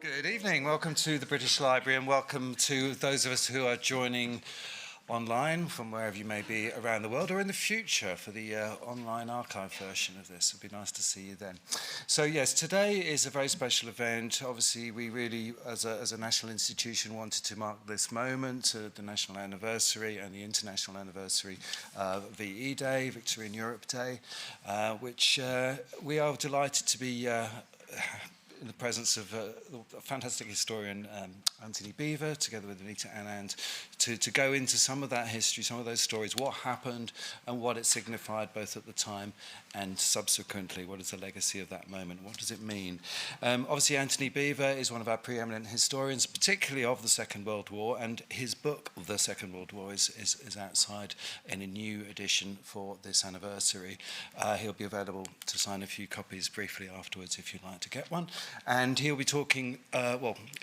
Good evening. Welcome to the British Library and welcome to those of us who are joining online from wherever you may be around the world or in the future for the online archive version of this. It'd be nice to see you then. So yes, today is a very special event. Obviously, we really, as a national institution, wanted to mark this moment, the national anniversary and the international anniversary of VE Day, Victory in Europe Day, which we are delighted to be in the presence of a fantastic historian, Antony Beevor, together with Anita Anand, to go into some of that history, some of those stories, what happened and what it signified both at the time and subsequently. What is the legacy of that moment? What does it mean? Obviously, Antony Beevor is one of our preeminent historians, particularly of the Second World War, and his book, The Second World War, is outside in a new edition for this anniversary. He'll be available to sign a few copies briefly afterwards if you'd like to get one. And he'll be talking,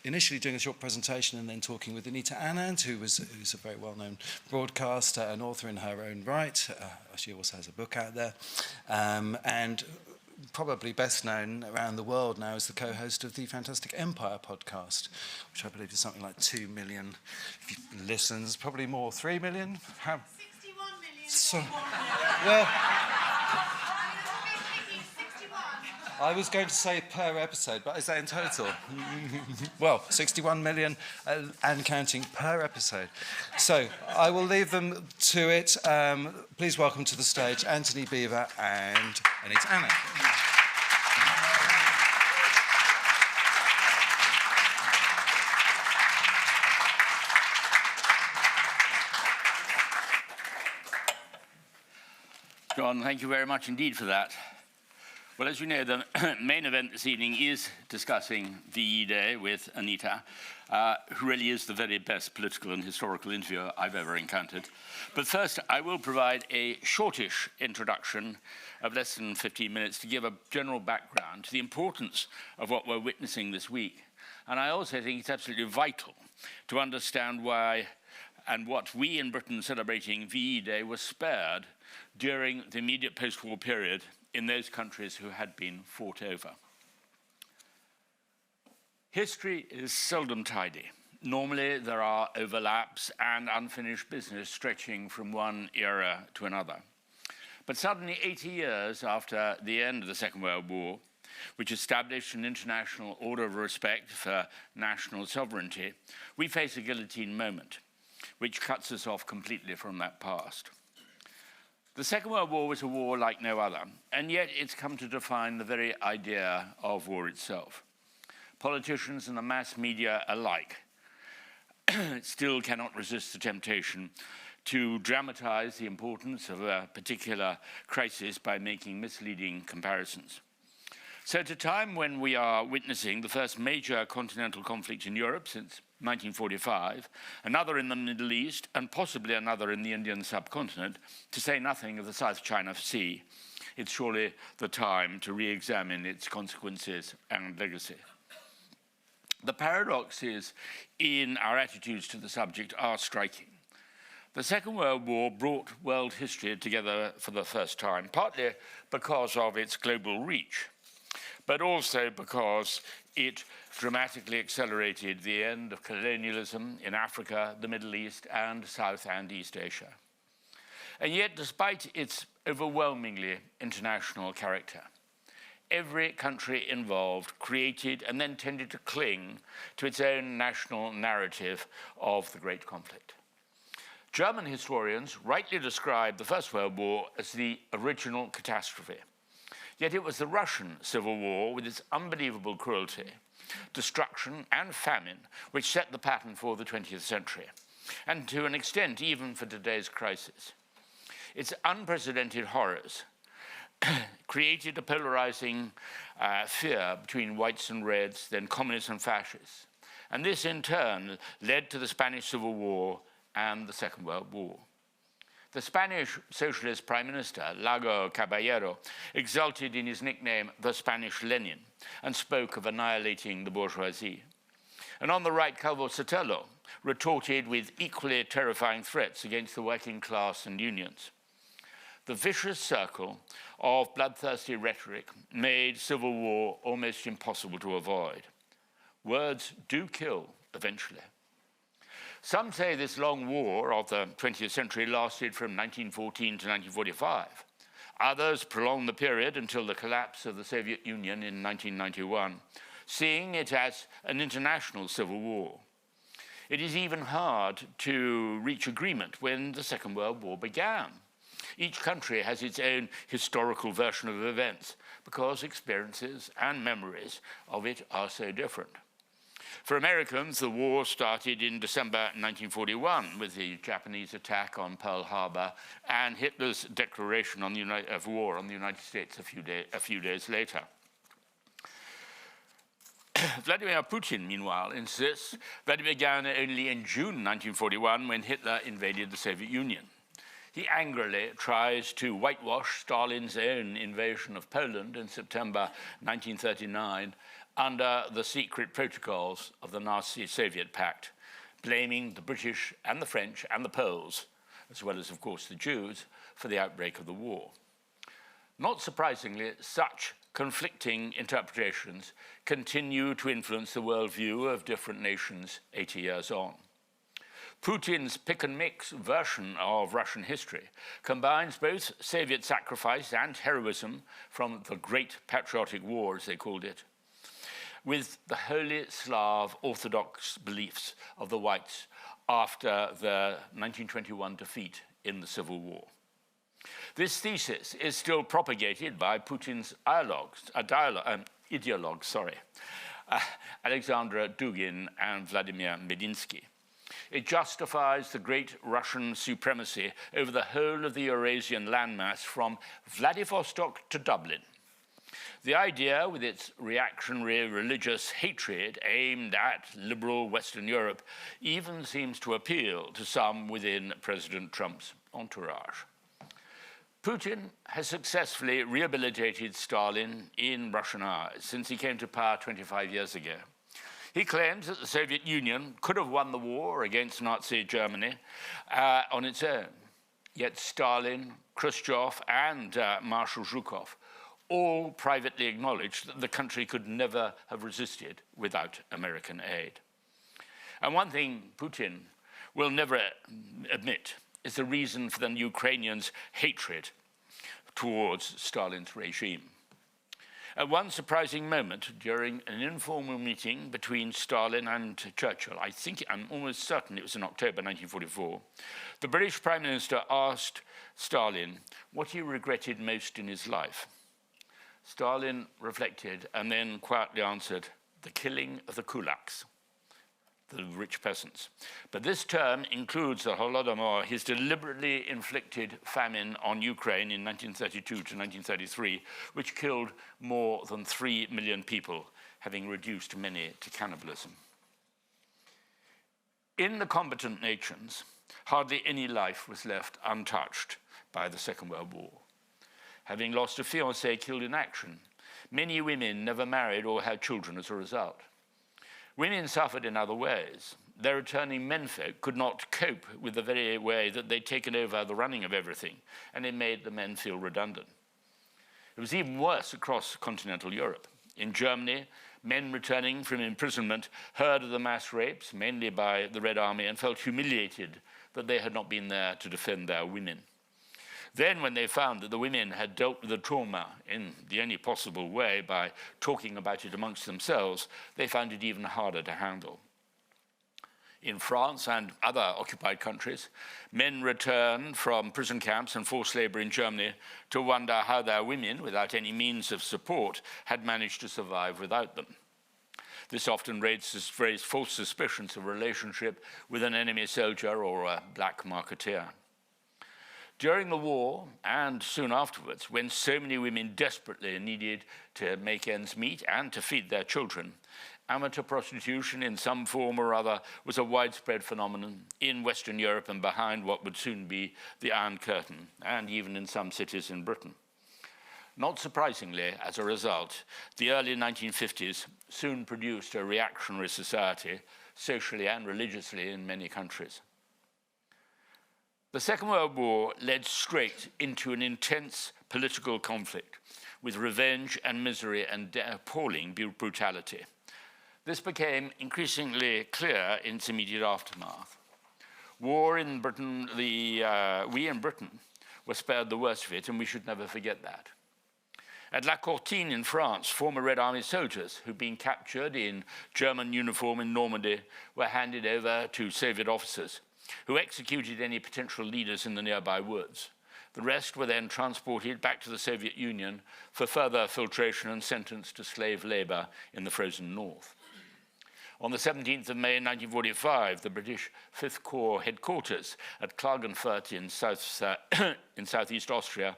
initially doing a short presentation and then talking with Anita Anand, who's a very well-known broadcaster and author in her own right. She also has a book out there. And probably best known around the world now as the co-host of the Fantastic Empire podcast, which I believe is something like 2 million listens, probably more, 3 million? 61 million. So, well, I was going to say per episode, but is that in total? Well, 61 million and counting per episode. So I will leave them to it. Please welcome to the stage Antony Beevor and Anita Anand. John, thank you very much indeed for that. Well, as you know, the main event this evening is discussing VE Day with Anita, who really is the very best political and historical interviewer I've ever encountered. But first, I will provide a shortish introduction of less than 15 minutes to give a general background to the importance of what we're witnessing this week. And I also think it's absolutely vital to understand why and what we in Britain celebrating VE Day were spared during the immediate post-war period in those countries who had been fought over. History is seldom tidy. Normally, there are overlaps and unfinished business stretching from one era to another. But suddenly, 80 years after the end of the Second World War, which established an international order of respect for national sovereignty, we face a guillotine moment, which cuts us off completely from that past. The Second World War was a war like no other, and yet it's come to define the very idea of war itself. Politicians and the mass media alike still cannot resist the temptation to dramatize the importance of a particular crisis by making misleading comparisons. So at a time when we are witnessing the first major continental conflict in Europe since 1945, another in the Middle East, and possibly another in the Indian subcontinent, to say nothing of the South China Sea, it's surely the time to re-examine its consequences and legacy. The paradoxes in our attitudes to the subject are striking. The Second World War brought world history together for the first time, partly because of its global reach, but also because it dramatically accelerated the end of colonialism in Africa, the Middle East, and South and East Asia. And yet, despite its overwhelmingly international character, every country involved created and then tended to cling to its own national narrative of the great conflict. German historians rightly describe the First World War as the original catastrophe. Yet it was the Russian Civil War, with its unbelievable cruelty, destruction, and famine, which set the pattern for the 20th century, and to an extent, even for today's crisis. Its unprecedented horrors created a polarizing fear between whites and reds, then communists and fascists. And this, in turn, led to the Spanish Civil War and the Second World War. The Spanish socialist prime minister, Lago Caballero, exulted in his nickname, the Spanish Lenin, and spoke of annihilating the bourgeoisie. And on the right, Calvo Sotelo retorted with equally terrifying threats against the working class and unions. The vicious circle of bloodthirsty rhetoric made civil war almost impossible to avoid. Words do kill eventually. Some say this long war of the 20th century lasted from 1914 to 1945. Others prolonged the period until the collapse of the Soviet Union in 1991, seeing it as an international civil war. It is even hard to reach agreement when the Second World War began. Each country has its own historical version of events because experiences and memories of it are so different. For Americans, the war started in December 1941 with the Japanese attack on Pearl Harbor and Hitler's declaration of war on the United States a few days later. Vladimir Putin, meanwhile, insists that it began only in June 1941 when Hitler invaded the Soviet Union. He angrily tries to whitewash Stalin's own invasion of Poland in September 1939 under the secret protocols of the Nazi-Soviet pact, blaming the British and the French and the Poles, as well as, of course, the Jews, for the outbreak of the war. Not surprisingly, such conflicting interpretations continue to influence the worldview of different nations 80 years on. Putin's pick-and-mix version of Russian history combines both Soviet sacrifice and heroism from the Great Patriotic War, as they called it, with the Holy Slav Orthodox beliefs of the whites after the 1921 defeat in the Civil War. This thesis is still propagated by Putin's ideologues, Alexander Dugin and Vladimir Medinsky. It justifies the great Russian supremacy over the whole of the Eurasian landmass from Vladivostok to Dublin. The idea, with its reactionary religious hatred aimed at liberal Western Europe, even seems to appeal to some within President Trump's entourage. Putin has successfully rehabilitated Stalin in Russian eyes since he came to power 25 years ago. He claims that the Soviet Union could have won the war against Nazi Germany on its own. Yet Stalin, Khrushchev, and Marshal Zhukov all privately acknowledged that the country could never have resisted without American aid. And one thing Putin will never admit is the reason for the Ukrainians' hatred towards Stalin's regime. At one surprising moment during an informal meeting between Stalin and Churchill, I'm almost certain it was in October 1944, the British Prime Minister asked Stalin what he regretted most in his life. Stalin reflected and then quietly answered, the killing of the kulaks, the rich peasants. But this term includes the Holodomor, his deliberately inflicted famine on Ukraine in 1932 to 1933, which killed more than 3 million people, having reduced many to cannibalism. In the combatant nations, hardly any life was left untouched by the Second World War. Having lost a fiancé killed in action, many women never married or had children as a result. Women suffered in other ways. Their returning menfolk could not cope with the very way that they'd taken over the running of everything, and it made the men feel redundant. It was even worse across continental Europe. In Germany, men returning from imprisonment heard of the mass rapes, mainly by the Red Army, and felt humiliated that they had not been there to defend their women. Then, when they found that the women had dealt with the trauma in the only possible way by talking about it amongst themselves, they found it even harder to handle. In France and other occupied countries, men returned from prison camps and forced labor in Germany to wonder how their women, without any means of support, had managed to survive without them. This often raised false suspicions of a relationship with an enemy soldier or a black marketeer. During the war and soon afterwards, when so many women desperately needed to make ends meet and to feed their children, amateur prostitution in some form or other was a widespread phenomenon in Western Europe and behind what would soon be the Iron Curtain, and even in some cities in Britain. Not surprisingly, as a result, the early 1950s soon produced a reactionary society, socially and religiously, in many countries. The Second World War led straight into an intense political conflict with revenge and misery and appalling brutality. This became increasingly clear in its immediate aftermath. War in Britain, we in Britain were spared the worst of it, and we should never forget that. At La Courtine in France, former Red Army soldiers who'd been captured in German uniform in Normandy were handed over to Soviet officers, who executed any potential leaders in the nearby woods. The rest were then transported back to the Soviet Union for further filtration and sentenced to slave labor in the frozen north. On the 17th of May 1945, the British 5th Corps headquarters at Klagenfurt in southeast Austria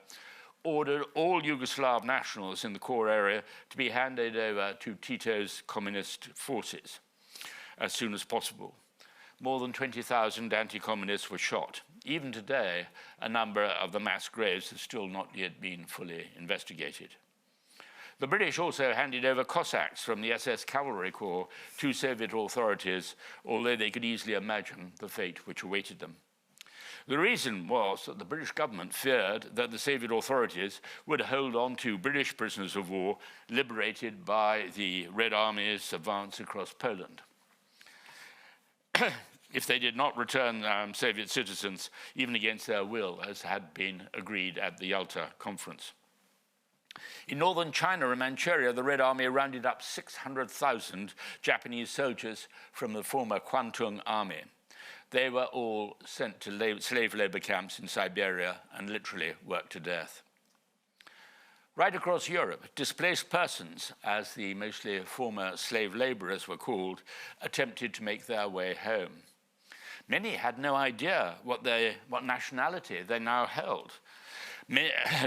ordered all Yugoslav nationals in the Corps area to be handed over to Tito's communist forces as soon as possible. More than 20,000 anti-communists were shot. Even today, a number of the mass graves have still not yet been fully investigated. The British also handed over Cossacks from the SS Cavalry Corps to Soviet authorities, although they could easily imagine the fate which awaited them. The reason was that the British government feared that the Soviet authorities would hold on to British prisoners of war liberated by the Red Army's advance across Poland. If they did not return Soviet citizens, even against their will, as had been agreed at the Yalta conference. In northern China and Manchuria, the Red Army rounded up 600,000 Japanese soldiers from the former Kwantung Army. They were all sent to slave labor camps in Siberia and literally worked to death. Right across Europe, displaced persons, as the mostly former slave laborers were called, attempted to make their way home. Many had no idea what nationality they now held.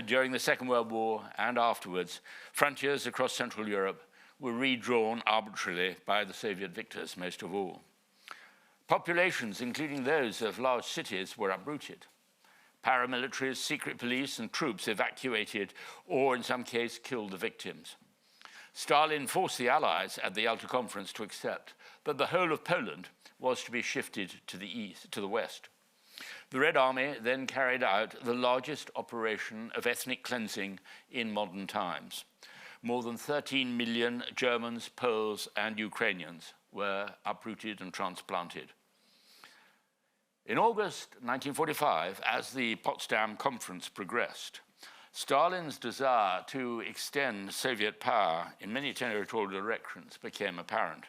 During the Second World War and afterwards, frontiers across Central Europe were redrawn arbitrarily by the Soviet victors, most of all. Populations, including those of large cities, were uprooted. Paramilitaries, secret police, and troops evacuated or, in some cases, killed the victims. Stalin forced the Allies at the Yalta Conference to accept that the whole of Poland was to be shifted to the east, to the west. The Red Army then carried out the largest operation of ethnic cleansing in modern times. More than 13 million Germans, Poles, and Ukrainians were uprooted and transplanted. In August 1945, as the Potsdam Conference progressed, Stalin's desire to extend Soviet power in many territorial directions became apparent.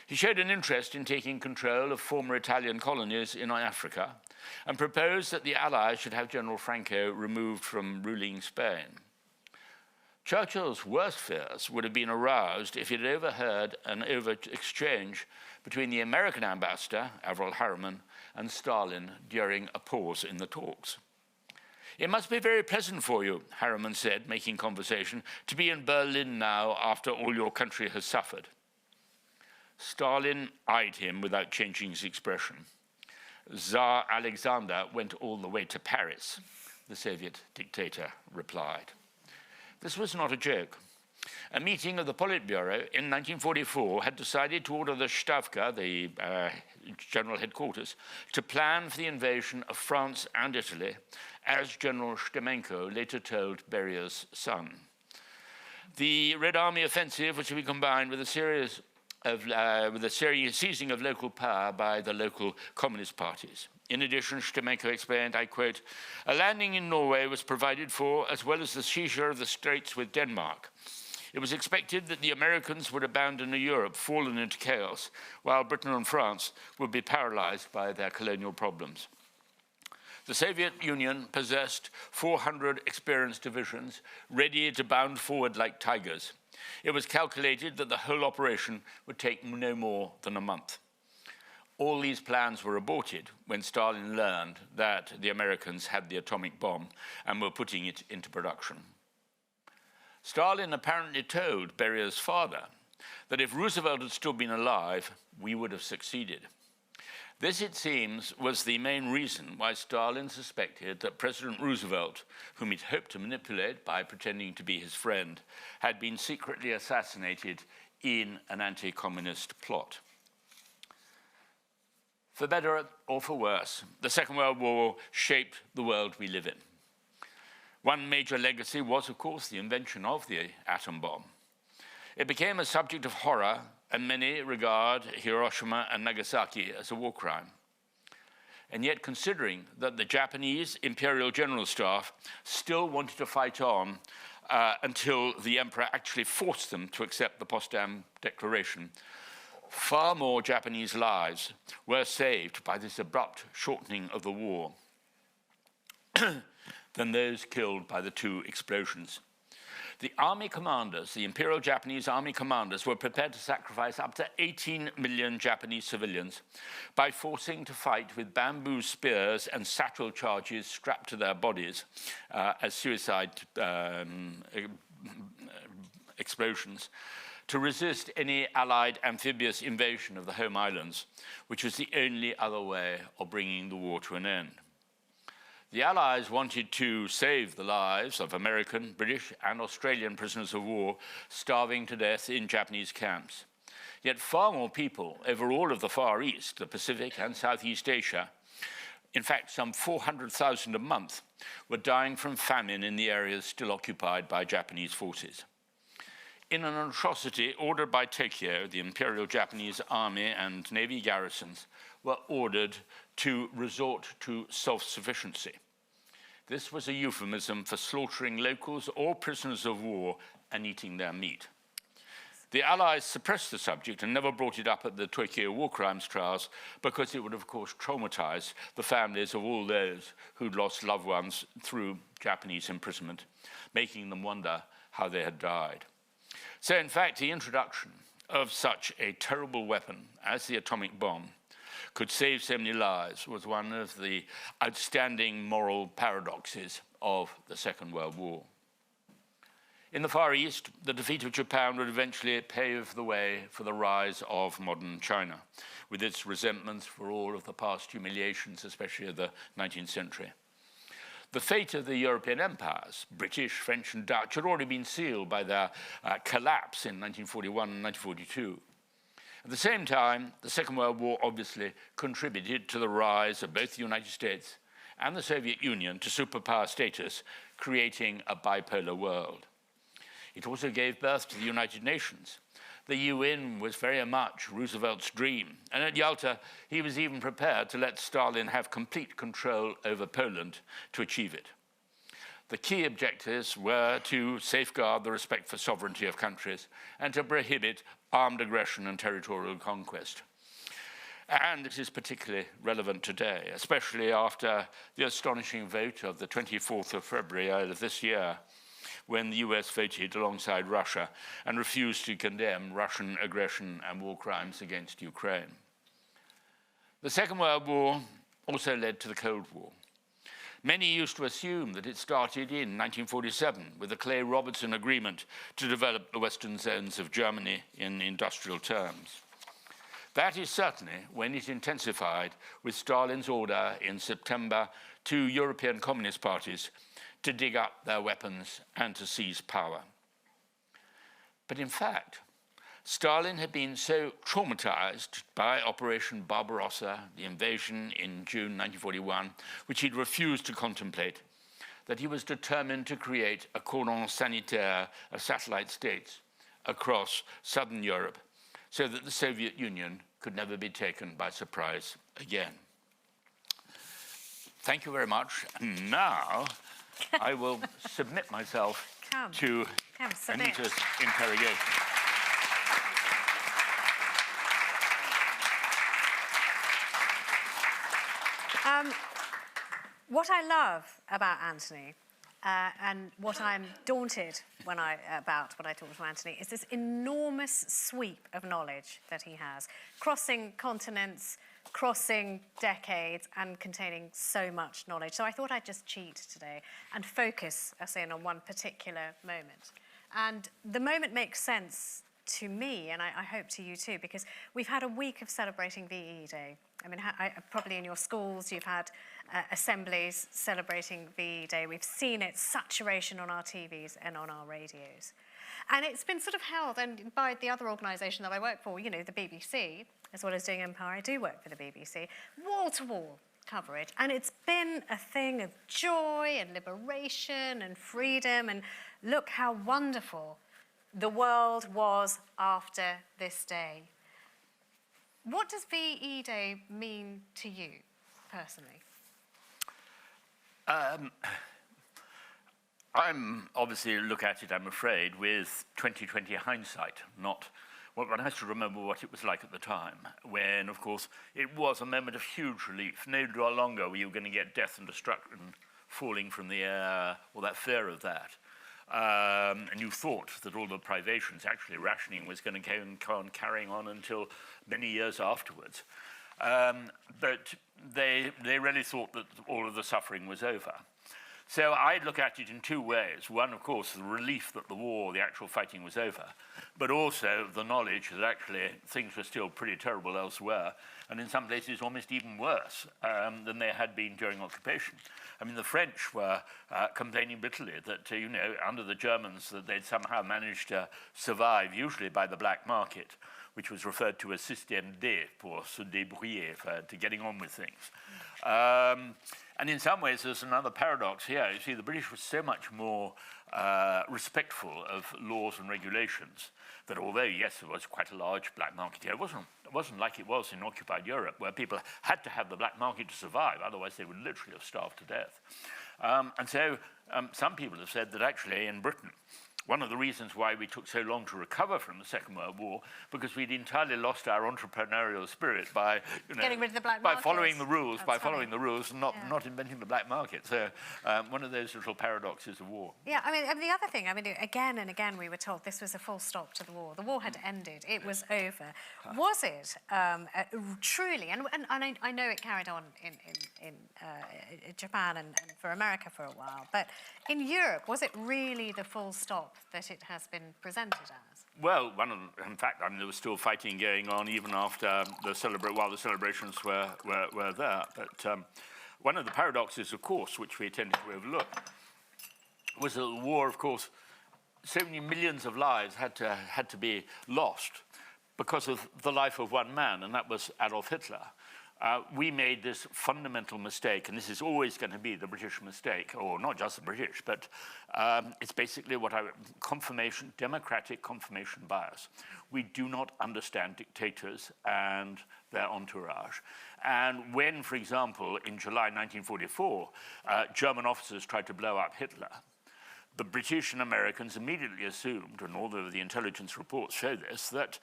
He showed an interest in taking control of former Italian colonies in Africa and proposed that the Allies should have General Franco removed from ruling Spain. Churchill's worst fears would have been aroused if he had overheard an exchange between the American ambassador, Averell Harriman, and Stalin during a pause in the talks. "It must be very pleasant for you," Harriman said, making conversation, "to be in Berlin now after all your country has suffered." Stalin eyed him without changing his expression. "Tsar Alexander went all the way to Paris," the Soviet dictator replied. This was not a joke. A meeting of the Politburo in 1944 had decided to order the Stavka, the general headquarters, to plan for the invasion of France and Italy, as General Stemenko later told Beria's son. The Red Army offensive was to be combined with a series seizing of local power by the local communist parties. In addition, Stemenko explained, I quote, "A landing in Norway was provided for, as well as the seizure of the straits with Denmark. It was expected that the Americans would abandon a Europe fallen into chaos, while Britain and France would be paralyzed by their colonial problems." The Soviet Union possessed 400 experienced divisions ready to bound forward like tigers. It was calculated that the whole operation would take no more than a month. All these plans were aborted when Stalin learned that the Americans had the atomic bomb and were putting it into production. Stalin apparently told Beria's father that if Roosevelt had still been alive, we would have succeeded. This, it seems, was the main reason why Stalin suspected that President Roosevelt, whom he'd hoped to manipulate by pretending to be his friend, had been secretly assassinated in an anti-communist plot. For better or for worse, the Second World War shaped the world we live in. One major legacy was, of course, the invention of the atom bomb. It became a subject of horror and many regard Hiroshima and Nagasaki as a war crime. And yet, considering that the Japanese Imperial General Staff still wanted to fight on until the emperor actually forced them to accept the Potsdam Declaration, far more Japanese lives were saved by this abrupt shortening of the war than those killed by the two explosions. The army commanders, the Imperial Japanese army commanders, were prepared to sacrifice up to 18 million Japanese civilians by forcing to fight with bamboo spears and satchel charges strapped to their bodies as suicide explosions, to resist any Allied amphibious invasion of the home islands, which was the only other way of bringing the war to an end. The Allies wanted to save the lives of American, British, and Australian prisoners of war starving to death in Japanese camps. Yet far more people over all of the Far East, the Pacific and Southeast Asia, in fact some 400,000 a month, were dying from famine in the areas still occupied by Japanese forces. In an atrocity ordered by Tokyo, the Imperial Japanese Army and Navy garrisons were ordered to resort to self-sufficiency. This was a euphemism for slaughtering locals or prisoners of war and eating their meat. The Allies suppressed the subject and never brought it up at the Tokyo war crimes trials because it would, of course, traumatize the families of all those who'd lost loved ones through Japanese imprisonment, making them wonder how they had died. So, in fact, the introduction of such a terrible weapon as the atomic bomb could save so many lives was one of the outstanding moral paradoxes of the Second World War. In the Far East, the defeat of Japan would eventually pave the way for the rise of modern China, with its resentments for all of the past humiliations, especially of the 19th century. The fate of the European empires, British, French, and Dutch, had already been sealed by their collapse in 1941 and 1942. At the same time, the Second World War obviously contributed to the rise of both the United States and the Soviet Union to superpower status, creating a bipolar world. It also gave birth to the United Nations. The UN was very much Roosevelt's dream, and at Yalta, he was even prepared to let Stalin have complete control over Poland to achieve it. The key objectives were to safeguard the respect for sovereignty of countries and to prohibit armed aggression and territorial conquest. And this is particularly relevant today, especially after the astonishing vote of the 24th of February of this year, when the US voted alongside Russia and refused to condemn Russian aggression and war crimes against Ukraine. The Second World War also led to the Cold War. Many used to assume that it started in 1947 with the Clay-Robertson Agreement to develop the western zones of Germany in industrial terms. That is certainly when it intensified with Stalin's order in September to European communist parties to dig up their weapons and to seize power. But in fact, Stalin had been so traumatized by Operation Barbarossa, the invasion in June 1941, which he'd refused to contemplate, that he was determined to create a cordon sanitaire of satellite states across southern Europe so that the Soviet Union could never be taken by surprise again. Thank you very much. And now I will submit myself to Anita's interrogation. What I love about Antony, and what I'm daunted about when I talk to Antony, is this enormous sweep of knowledge that he has, crossing continents, crossing decades, and containing so much knowledge. So I thought I'd just cheat today and focus us in on one particular moment. And the moment makes sense to me, and I hope to you too, because we've had a week of celebrating VE Day. I mean, probably in your schools you've had assemblies celebrating VE Day. We've seen its saturation on our TVs and on our radios. And it's been sort of held, and by the other organisation that I work for, you know, the BBC, as well as doing Empire, I do work for the BBC, wall-to-wall coverage. And it's been a thing of joy and liberation and freedom, and look how wonderful the world was after this day. What does VE Day mean to you, personally? I'm obviously look at it, I'm afraid, with 2020 hindsight, not one has to remember what it was like at the time, when, of course, it was a moment of huge relief. No longer were you going to get death and destruction falling from the air, or that fear of that. And you thought that all the privations, actually rationing, was going to go on carrying on until many years afterwards. But they really thought that all of the suffering was over. So I look at it in two ways. One, of course, the relief that the war, the actual fighting was over, but also the knowledge that actually things were still pretty terrible elsewhere, and in some places almost even worse than they had been during occupation. I mean, the French were complaining bitterly that, under the Germans, that they'd somehow managed to survive, usually by the black market, which was referred to as système D, pour se débrouiller, to getting on with things. And in some ways, there's another paradox here. You see, the British were so much more respectful of laws and regulations that although, yes, there was quite a large black market here, it wasn't like it was in occupied Europe, where people had to have the black market to survive, otherwise they would literally have starved to death. And so some people have said that actually in Britain, one of the reasons why we took so long to recover from the Second World War, because we'd entirely lost our entrepreneurial spirit by getting rid of the black by market. following the rules, That's and not inventing the black market. So one of those little paradoxes of war. Yeah, I mean, the other thing, again and again we were told this was a full stop to the war. The war had ended. It was over. Was it truly, and I know it carried on in Japan and for America for a while, but in Europe, was it really the full stop that it has been presented as? Well, in fact, there was still fighting going on even after while the celebrations were there. But one of the paradoxes, of course, which we tended to overlook, was that the war, of course, so many millions of lives had to be lost because of the life of one man, and that was Adolf Hitler. We made this fundamental mistake, and this is always going to be the British mistake, or not just the British, but it's basically democratic confirmation bias. We do not understand dictators and their entourage. And when, for example, in July 1944, German officers tried to blow up Hitler, the British and Americans immediately assumed, and all of the intelligence reports show this, that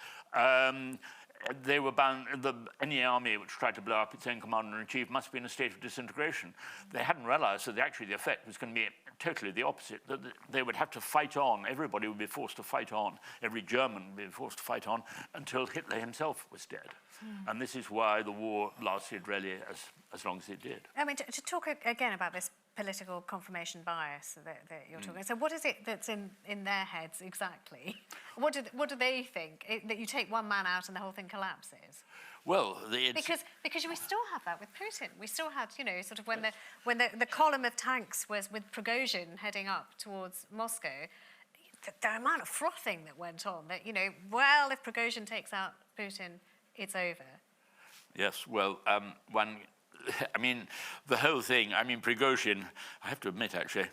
they were bound, any army which tried to blow up its own commander-in-chief must be in a state of disintegration. They hadn't realized that actually the effect was going to be totally the opposite, that they would have to fight on, everybody would be forced to fight on, every German would be forced to fight on until Hitler himself was dead. And this is why the war lasted really as long as it did. I mean, to talk again about this political confirmation bias that you're talking about. So what is it that's in their heads exactly? What do they think? That you take one man out and the whole thing collapses? Well, because we still have that with Putin. We still had, sort of when the column of tanks was with Prigozhin heading up towards Moscow, the amount of frothing that went on, that, well, if Prigozhin takes out Putin, it's over. Yes, well, the whole thing, Prigozhin, I have to admit, actually,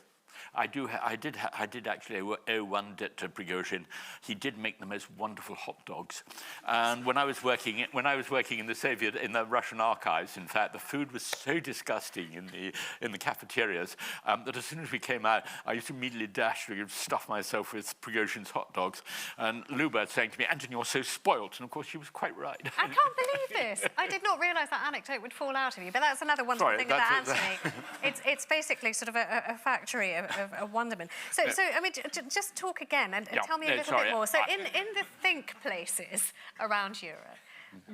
I did actually owe one debt to Prigozhin. He did make the most wonderful hot dogs, and when I was working in the Russian archives, in fact, the food was so disgusting in the cafeterias that as soon as we came out, I used to immediately dash to stuff myself with Prigozhin's hot dogs. And Luba saying to me, "Anthony, you're so spoilt," and of course she was quite right. I can't believe this. I did not realise that anecdote would fall out of you, but that's another wonderful thing about Antony. It's basically sort of a factory of wonderment. So just talk again and tell me a little bit more. So in the think places around Europe,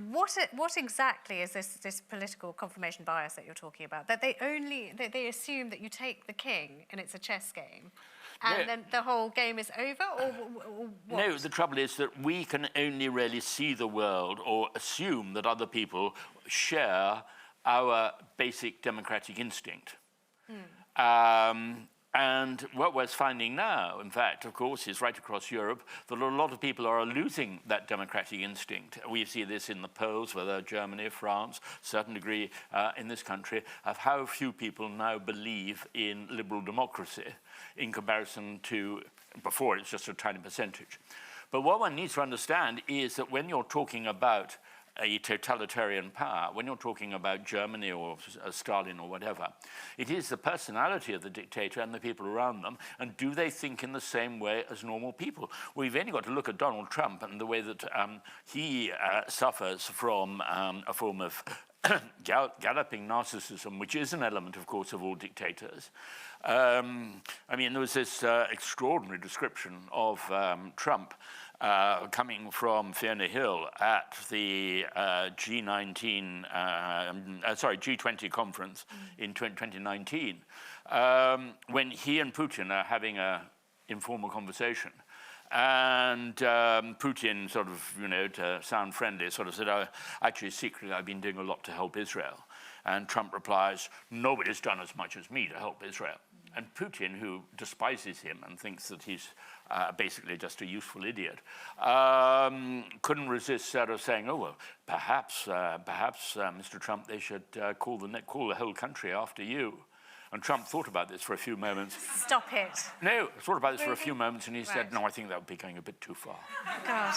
what exactly is this political confirmation bias that you're talking about? That they assume that you take the king and it's a chess game, and then the whole game is over, or what? No, the trouble is that we can only really see the world or assume that other people share our basic democratic instinct. And what we're finding now, in fact, of course, is right across Europe, that a lot of people are losing that democratic instinct. We see this in the polls, whether Germany, France, certain degree in this country, of how few people now believe in liberal democracy in comparison to before it's just a tiny percentage. But what one needs to understand is that when you're talking about a totalitarian power, when you're talking about Germany or Stalin or whatever, it is the personality of the dictator and the people around them, and do they think in the same way as normal people? We've only got to look at Donald Trump and the way that he suffers from a form of galloping narcissism, which is an element, of course, of all dictators. I mean, there was this extraordinary description of Trump coming from Fiona Hill at the G20 conference in 2019, when he and Putin are having an informal conversation. And Putin sort of, to sound friendly, sort of said, oh, actually, secretly, I've been doing a lot to help Israel. And Trump replies, nobody's done as much as me to help Israel. And Putin, who despises him and thinks that he's basically just a useful idiot, couldn't resist sort of saying, oh, well, perhaps, Mr. Trump, they should call the whole country after you. And Trump thought about this for a few moments. Stop it. No, thought about this for a few moments, and he said, no, I think that would be going a bit too far. God.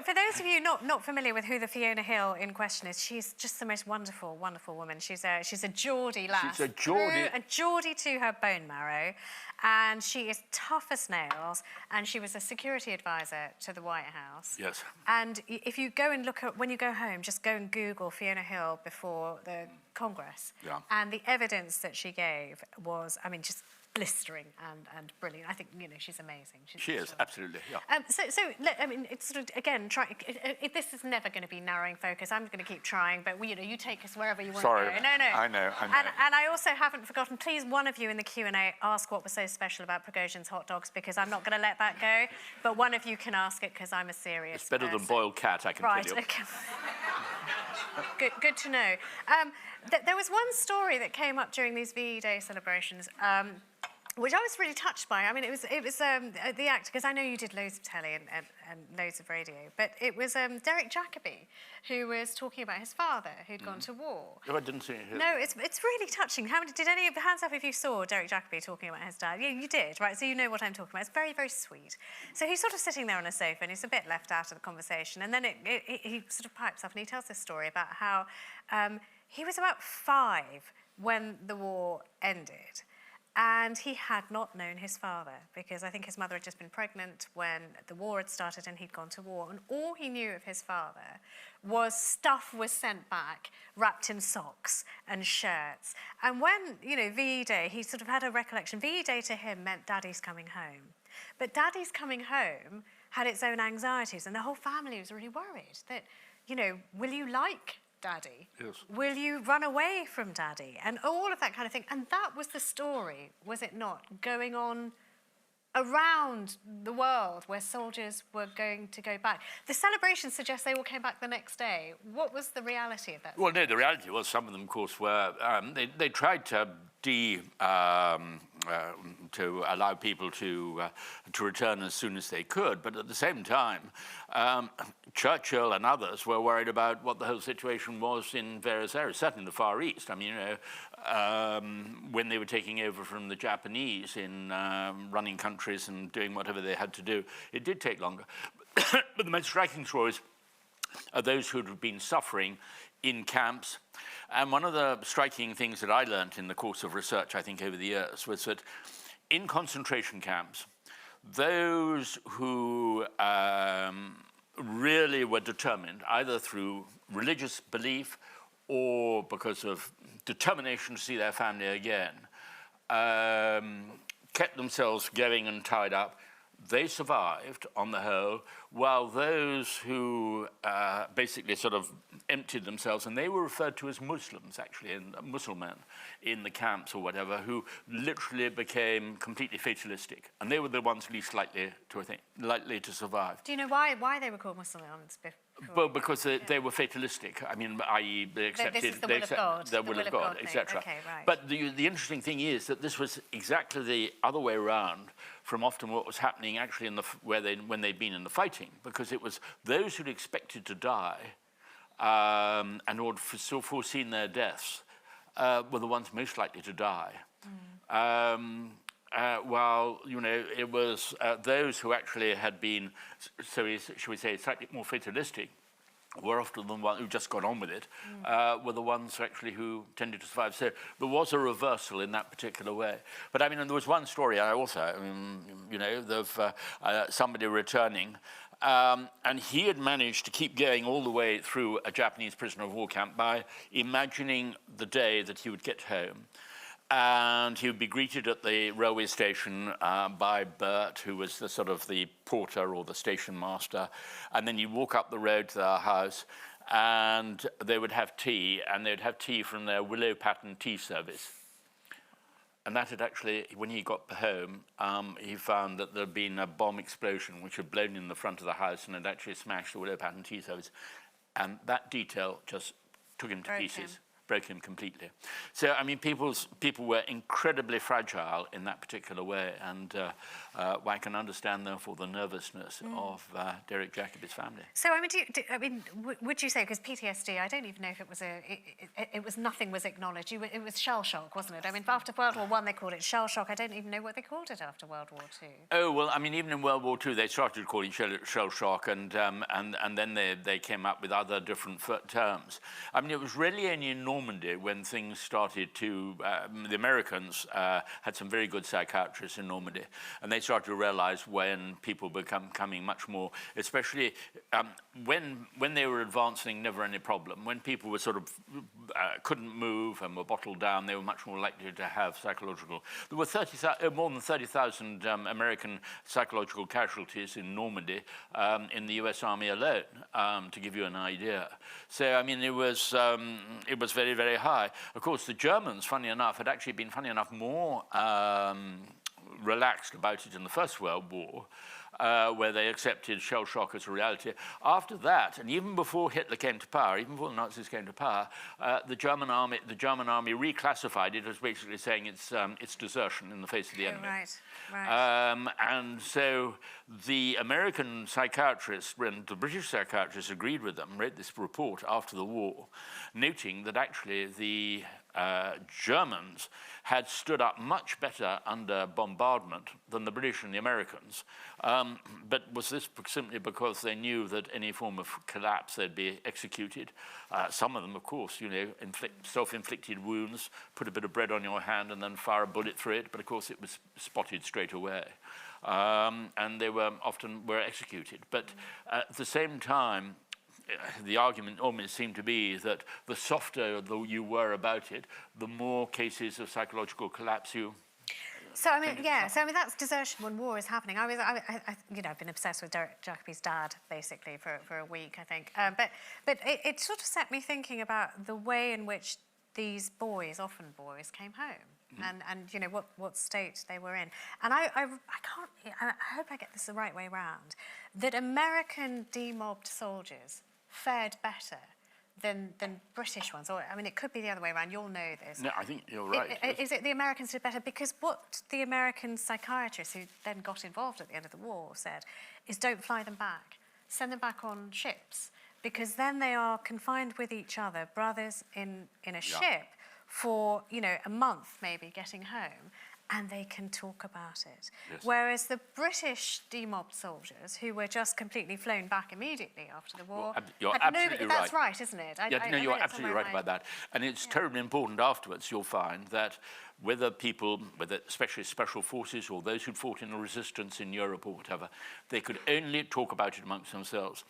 For those of you not familiar with who the Fiona Hill in question is, she's just the most wonderful, wonderful woman. She's a Geordie lass. She's a Geordie. A Geordie to her bone marrow. And she is tough as nails. And she was a security advisor to the White House. Yes. And if you go and look at, when you go home, just go and Google Fiona Hill before the Congress. Yeah. And the evidence that she gave was, I mean, just blistering and brilliant. I think, she's amazing. She is, absolutely, yeah. I mean, it's sort of, again, this is never going to be narrowing focus. I'm going to keep trying, but, you take us wherever you want to go. Sorry, No. I know. And I also haven't forgotten, please, one of you in the Q&A ask what was so special about Prigozhin's hot dogs, because I'm not going to let that go, but one of you can ask it, because I'm a serious It's better than boiled cat, I can tell you. Okay. Good to know. There was one story that came up during these VE Day celebrations, which I was really touched by. I mean, it was the actor, because I know you did loads of telly and loads of radio, but it was Derek Jacobi, who was talking about his father, who'd gone to war. Oh, I didn't see it. No, it's really touching. Did any of hands up if you saw Derek Jacobi talking about his dad? Yeah, you did, right? So you know what I'm talking about. It's very, very sweet. So he's sort of sitting there on a sofa, and he's a bit left out of the conversation, and then he sort of pipes up, and he tells this story about how he was about 5 when the war ended. And he had not known his father, because I think his mother had just been pregnant when the war had started and he'd gone to war. And all he knew of his father was stuff was sent back, wrapped in socks and shirts. And when, VE Day, he sort of had a recollection. VE Day to him meant Daddy's coming home. But Daddy's coming home had its own anxieties, and the whole family was really worried that, will you like Daddy? Yes. Will you run away from Daddy? And all of that kind of thing. And that was the story, was it not, going on around the world where soldiers were going to go back. The celebration suggests they all came back the next day. What was the reality of that? Well, no, the reality was some of them, of course, were, they tried to to allow people to return as soon as they could, but at the same time, Churchill and others were worried about what the whole situation was in various areas, certainly in the Far East. I mean, when they were taking over from the Japanese in running countries and doing whatever they had to do, it did take longer. But the most striking stories are those who had been suffering in camps. And one of the striking things that I learned in the course of research, I think, over the years, was that in concentration camps, those who really were determined, either through religious belief or because of determination to see their family again, kept themselves going and tied up. They survived on the whole, while those who basically sort of emptied themselves, and they were referred to as Muslims, actually, and Muslimen in the camps or whatever, who literally became completely fatalistic. And they were the ones least likely to survive. Do you know why they were called Muslims before? Well, because they were fatalistic. I mean, i.e. they accepted this is the will of God. The will of God, etc. Okay, right. But the interesting thing is that this was exactly the other way around from often what was happening actually when they'd been in the fighting, because it was those who'd expected to die and who had foreseen their deaths were the ones most likely to die. while, you know, it was those who actually had been, should we say, slightly more fatalistic, were often the ones who just got on with it, were the ones actually who tended to survive. So there was a reversal in that particular way. But I mean, and there was one story you know, of somebody returning, and he had managed to keep going all the way through a Japanese prisoner of war camp by imagining the day that he would get home. And he would be greeted at the railway station by Bert, who was the sort of the porter or the station master. And then you'd walk up the road to their house, and they would have tea, and they'd have tea from their willow pattern tea service. And that had actually, when he got home, he found that there had been a bomb explosion which had blown in the front of the house and had actually smashed the willow pattern tea service. And that detail just took him to pieces. Broke him completely. So, I mean, people were incredibly fragile in that particular way, and I can understand, therefore, the nervousness of Derek Jacobi's family. So, I mean, would you say, because PTSD, I don't even know if it was it was nothing was acknowledged. It was shell shock, wasn't it? I mean, after World War I, they called it shell shock. I don't even know what they called it after World War II. Oh, well, I mean, even in World War II, they started calling it shell shock, and then they came up with other different terms. I mean, it was really only in Normandy when things started to, the Americans had some very good psychiatrists in Normandy, and they started to realize when people becoming much more, especially when they were advancing, never any problem. When people were sort of couldn't move and were bottled down, they were much more likely to have psychological. There were more than 30,000 American psychological casualties in Normandy in the US Army alone, to give you an idea. So, I mean, it was very, very high. Of course, the Germans, funny enough, had actually been, more relaxed about it in the First World War, where they accepted shell shock as a reality. After that, and even before Hitler came to power, even before the Nazis came to power, the German army reclassified it as basically saying it's desertion in the face of the enemy. Right. And so the American psychiatrists and the British psychiatrists agreed with them, read this report after the war, noting that actually the Germans had stood up much better under bombardment than the British and the Americans. But was this simply because they knew that any form of collapse they'd be executed? Some of them, of course, you know, self-inflicted wounds, put a bit of bread on your hand and then fire a bullet through it, but of course it was spotted straight away. And they were often executed. But at the same time, the argument almost seemed to be that the softer you were about it, the more cases of psychological collapse you. So I mean, yeah. So I mean, that's desertion when war is happening. I you know, I've been obsessed with Derek Jacobi's dad basically for a week, I think. But it sort of set me thinking about the way in which these boys, often boys, came home. And you know what state they were in, and I hope I get this the right way round, that American demobbed soldiers fared better than British ones, or I mean it could be the other way around. You'll know this. No, I think you're right. Is it the Americans did better? Because what the American psychiatrists who then got involved at the end of the war said is don't fly them back, send them back on ships, because then they are confined with each other, brothers in a ship, for, you know, a month maybe getting home, and they can talk about it. Yes. Whereas the British demobbed soldiers, who were just completely flown back immediately after the war... Well, you're absolutely right. That's right, isn't it? You're absolutely right about that. And it's terribly important afterwards, you'll find, that whether especially special forces or those who'd fought in the resistance in Europe or whatever, they could only talk about it amongst themselves.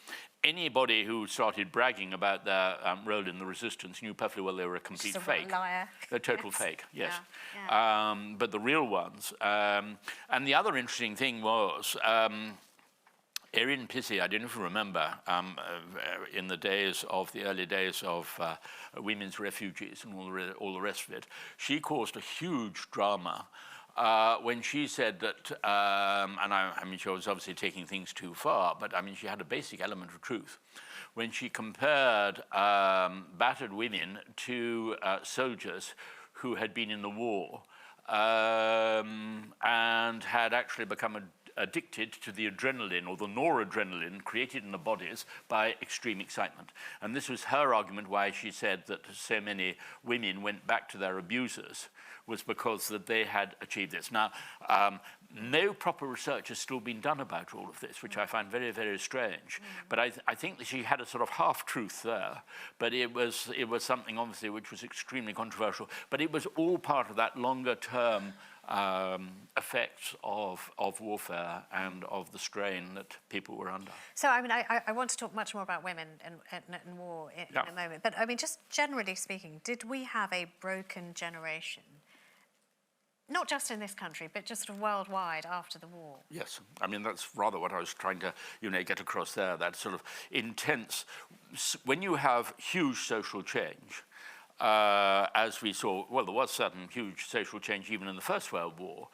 Anybody who started bragging about their role in the resistance knew perfectly well they were a complete fake. Liar. A total fake, yes. Yeah. But the real ones. And the other interesting thing was, Erin Pizzey, I don't know if you remember, in the early days of women's refugees and all the rest of it, she caused a huge drama when she said that, and I mean, she was obviously taking things too far, but I mean, she had a basic element of truth. When she compared battered women to soldiers who had been in the war and had actually become addicted to the adrenaline or the noradrenaline created in the bodies by extreme excitement. And this was her argument why she said that so many women went back to their abusers, was because that they had achieved this. Now, no proper research has still been done about all of this, which I find very, very strange. But I think that she had a sort of half-truth there. But it was something, obviously, which was extremely controversial. But it was all part of that longer-term effects of warfare and of the strain that people were under. So, I mean, I want to talk much more about women and war in a moment. But, I mean, just generally speaking, did we have a broken generation? Not just in this country, but just sort of worldwide after the war. Yes, I mean, that's rather what I was trying to, get across there, that sort of intense, when you have huge social change, as we saw, well, there was certain huge social change even in the First World War,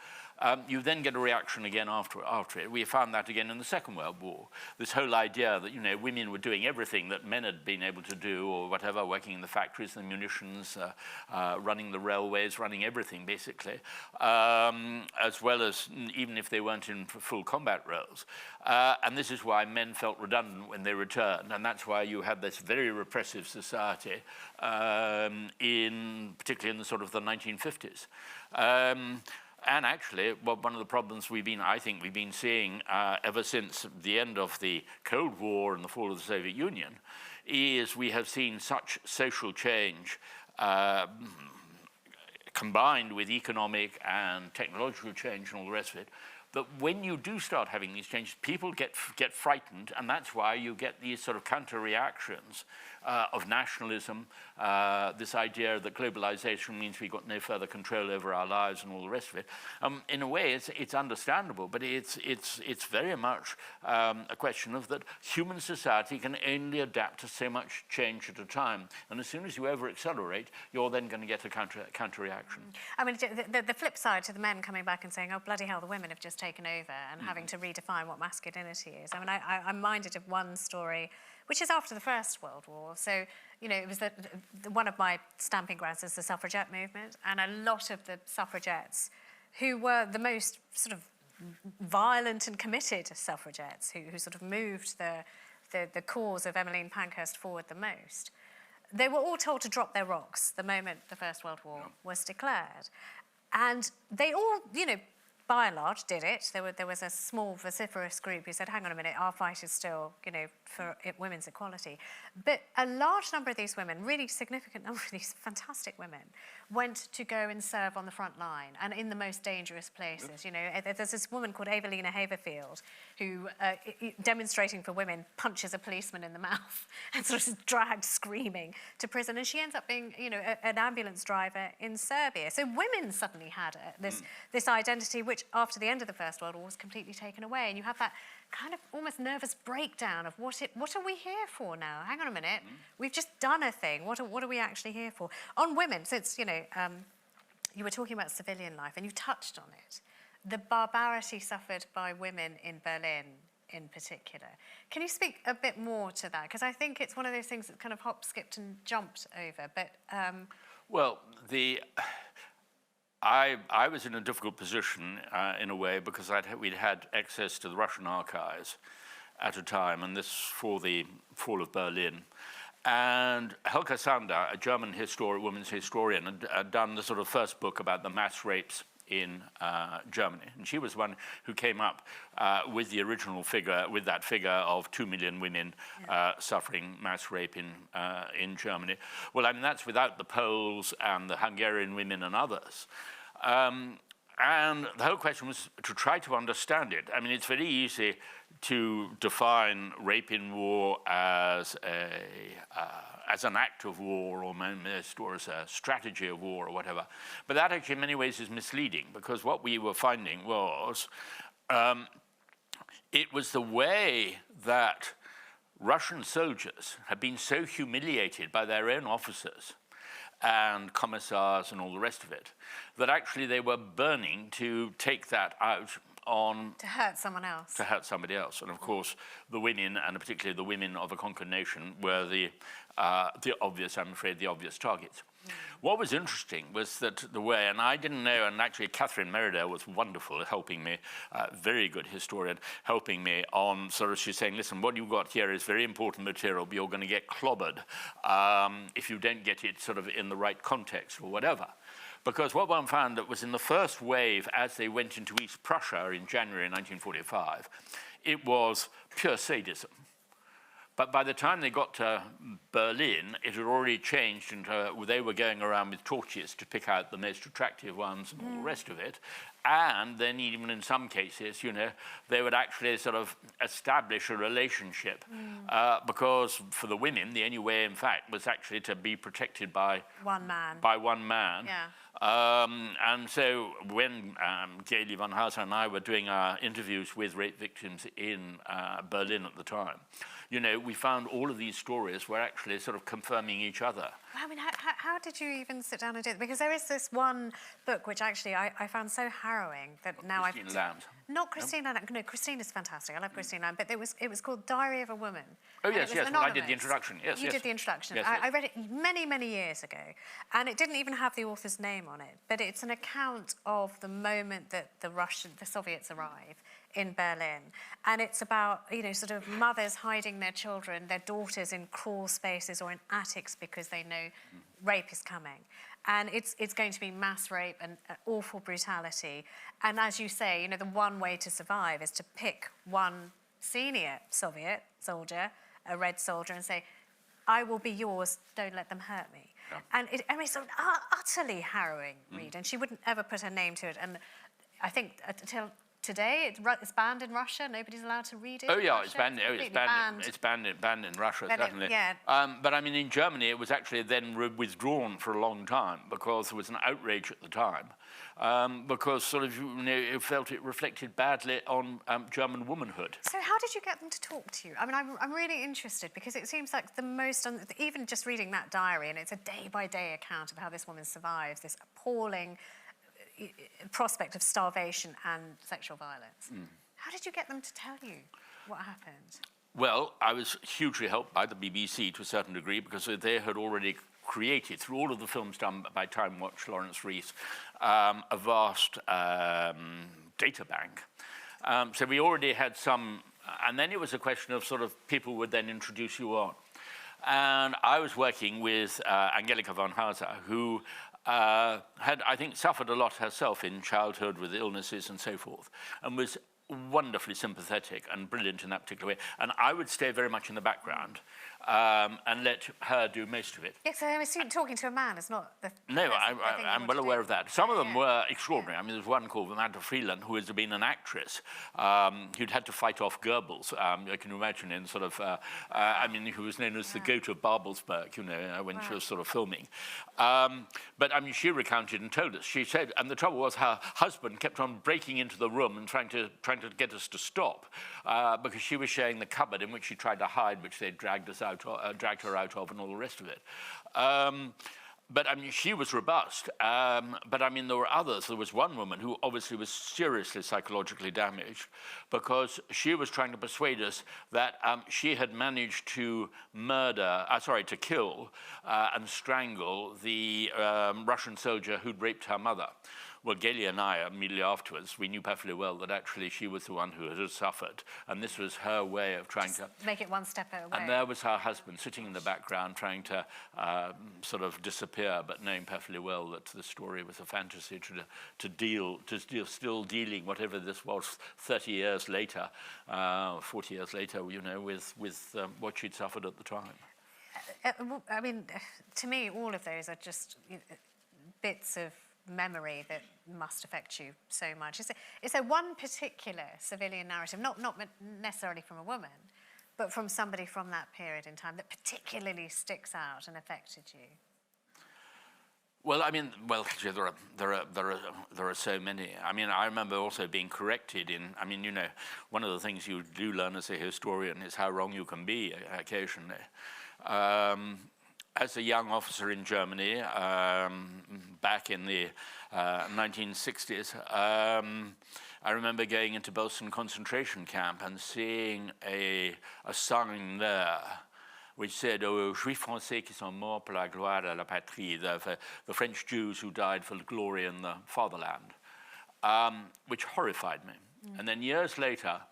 you then get a reaction again after it. We found that again in the Second World War. This whole idea that, women were doing everything that men had been able to do or whatever, working in the factories, the munitions, running the railways, running everything, basically, as well as even if they weren't in full combat roles. And this is why men felt redundant when they returned, and that's why you had this very repressive society, particularly in the sort of the 1950s. And actually, one of the problems I think we've been seeing ever since the end of the Cold War and the fall of the Soviet Union is we have seen such social change combined with economic and technological change and all the rest of it, that when you do start having these changes, people get frightened, and that's why you get these sort of counter-reactions of nationalism, this idea that globalization means we've got no further control over our lives and all the rest of it. In a way, it's understandable, but it's very much a question of that human society can only adapt to so much change at a time, and as soon as you over-accelerate, you're then going to get a counter-reaction. I mean, the flip side to the men coming back and saying, oh, bloody hell, the women have just taken over and having to redefine what masculinity is. I mean, I'm minded of one story, which is after the First World War. So, it was one of my stamping grounds is the suffragette movement, and a lot of the suffragettes who were the most sort of violent and committed suffragettes who sort of moved the cause of Emmeline Pankhurst forward the most, they were all told to drop their rocks the moment the First World War was declared. And they all, by and large, did it. There was a small vociferous group who said, hang on a minute, our fight is still, for women's equality. But a large number of these women, really significant number of these fantastic women, went to go and serve on the front line and in the most dangerous places. There's this woman called Evelina Haverfield who, demonstrating for women, punches a policeman in the mouth and sort of is dragged screaming to prison. And she ends up being, an ambulance driver in Serbia. So women suddenly had this identity, which after the end of the First World War was completely taken away. And you have that kind of almost nervous breakdown of what are we here for now? Hang on a minute, we've just done a thing. What are we actually here for? On women, since you were talking about civilian life and you touched on it, the barbarity suffered by women in Berlin in particular. Can you speak a bit more to that? Because I think it's one of those things that kind of hop, skipped and jumped over. But well, I was in a difficult position in a way because we'd had access to the Russian archives at a time, and this for the fall of Berlin. And Helga Sander, a German women's historian, had done the sort of first book about the mass rapes in Germany. And she was one who came up with the original figure, with that figure of 2 million women suffering mass rape in Germany. Well, I mean, that's without the Poles and the Hungarian women and others. And the whole question was to try to understand it. I mean, it's very easy to define rape in war as an act of war or as a strategy of war or whatever. But that actually in many ways is misleading, because what we were finding was it was the way that Russian soldiers had been so humiliated by their own officers and commissars and all the rest of it, that actually they were burning to take that out on... To hurt someone else. To hurt somebody else. And of course, the women, and particularly the women of a conquered nation, were the the obvious targets. What was interesting was that the way, and I didn't know, and actually Catherine Merida was wonderful, helping me, very good historian, helping me on sort of, she's saying, listen, what you've got here is very important material, but you're going to get clobbered if you don't get it sort of in the right context or whatever. Because what one found that was in the first wave, as they went into East Prussia in January 1945, it was pure sadism. But by the time they got to Berlin, it had already changed into, they were going around with torches to pick out the most attractive ones and all the rest of it. And then even in some cases, you know, they would actually sort of establish a relationship because for the women, the only way, in fact, was actually to be protected by one man. Yeah. And so when Gailey von Hauser and I were doing our interviews with rape victims in Berlin at the time, you know, we found all of these stories were actually sort of confirming each other. I mean, how did you even sit down and do it? Because there is this one book which actually I found so harrowing that now I've... Christine Lamb's. Not Christine Lamb. No, Christine is fantastic. I love Christine Lamb. But it was called Diary of a Woman. Oh, yes, yes. Well, I did the anonymous. introduction. Yes, You did the introduction. Yes, I read it many, many years ago. And it didn't even have the author's name on it. But it's an account of the moment that the Soviets arrive in Berlin. And it's about, you know, sort of mothers hiding their children, their daughters in crawl spaces or in attics because they know rape is coming. And it's going to be mass rape and awful brutality. And as you say, you know, the one way to survive is to pick one senior Soviet soldier, a red soldier, and say, I will be yours, don't let them hurt me. Yeah. And it's an utterly harrowing read. And she wouldn't ever put her name to it. And I think until today, it's banned in Russia. Nobody's allowed to read it. Oh yeah, in it's banned. It's banned in Russia, but certainly. Yeah. But I mean, in Germany, it was actually then withdrawn for a long time because there was an outrage at the time, because sort of, you know, it felt it reflected badly on German womanhood. So how did you get them to talk to you? I mean, I'm really interested because it seems like the most, even just reading that diary, and it's a day-by-day account of how this woman survives this appalling prospect of starvation and sexual violence. How did you get them to tell you what happened? Well, I was hugely helped by the BBC to a certain degree because they had already created, through all of the films done by Time Watch, Lawrence Rees, a vast data bank. So we already had some, and then it was a question of sort of people would then introduce you on. And I was working with Angelika von Hauser, who had, I think, suffered a lot herself in childhood with illnesses and so forth, and was wonderfully sympathetic and brilliant in that particular way. And I would stay very much in the background and let her do most of it. Yes, I assume talking to a man is not the No, I'm well aware of that. Some of them were extraordinary. I mean, there's one called Amanda Freeland, who has been an actress who'd had to fight off Goebbels. I can imagine in sort of, I mean, who was known as the goat of Babelsberg, you know, when she was sort of filming. But I mean, she recounted and told us. She said, and the trouble was her husband kept on breaking into the room and trying to get us to stop because she was sharing the cupboard in which she tried to hide, which they dragged her out of, and all the rest of it. But I mean, she was robust. But I mean, there were others. There was one woman who obviously was seriously psychologically damaged because she was trying to persuade us that she had managed to to kill and strangle the Russian soldier who'd raped her mother. Well, Gailey and I, immediately afterwards, we knew perfectly well that actually she was the one who had suffered. And this was her way of trying to... make it one step away. And there was her husband sitting in the background trying to sort of disappear, but knowing perfectly well that the story was a fantasy still dealing, whatever this was, 30 years later, 40 years later, you know, with what she'd suffered at the time. I mean, to me, all of those are just bits of memory that must affect you so much. Is there one particular civilian narrative, not necessarily from a woman, but from somebody from that period in time that particularly sticks out and affected you? Well, I mean, there are so many. I mean, I remember also being corrected in. I mean, you know, one of the things you do learn as a historian is how wrong you can be occasionally. As a young officer in Germany, back in the 1960s, I remember going into bolstered concentration camp and seeing a sign there which said, "Oh, Juifs français qui sont morts pour la gloire de la patrie," the French Jews who died for the glory in the fatherland, which horrified me. And then years later,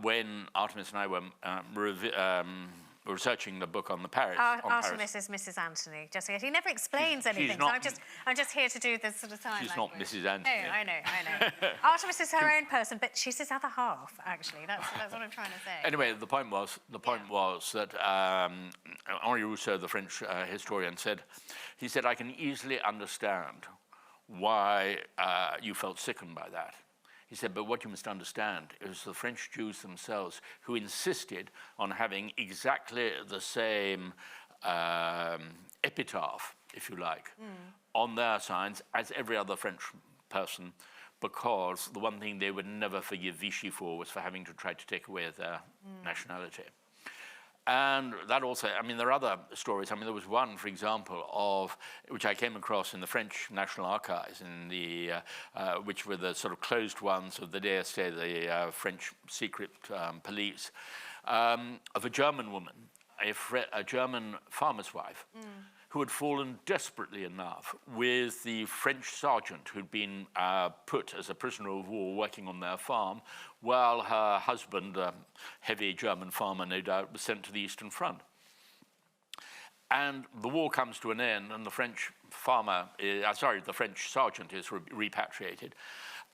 when Artemis and I were researching the book on the Paris. Artemis is Mrs. Anthony. Just he never explains anything. Not, so I'm just here to do this sort of sign She's language. not Mrs. Anthony. No, I know. Artemis is her own person, but she's his other half. Actually, that's what I'm trying to say. Anyway, the point was that Henri Rousseau, the French historian, he said, "I can easily understand why you felt sickened by that." He said, "But what you must understand is the French Jews themselves who insisted on having exactly the same epitaph, if you like, on their signs as every other French person, because the one thing they would never forgive Vichy for was for having to try to take away their nationality." And that also, I mean, there are other stories. I mean, there was one, for example, which I came across in the French National Archives, which were the sort of closed ones of the DST, the French secret police, of a German woman, a German farmer's wife, who had fallen desperately in love with the French sergeant who'd been put as a prisoner of war working on their farm, while her husband, a heavy German farmer, no doubt, was sent to the Eastern Front. And the war comes to an end, and the French the French sergeant is repatriated.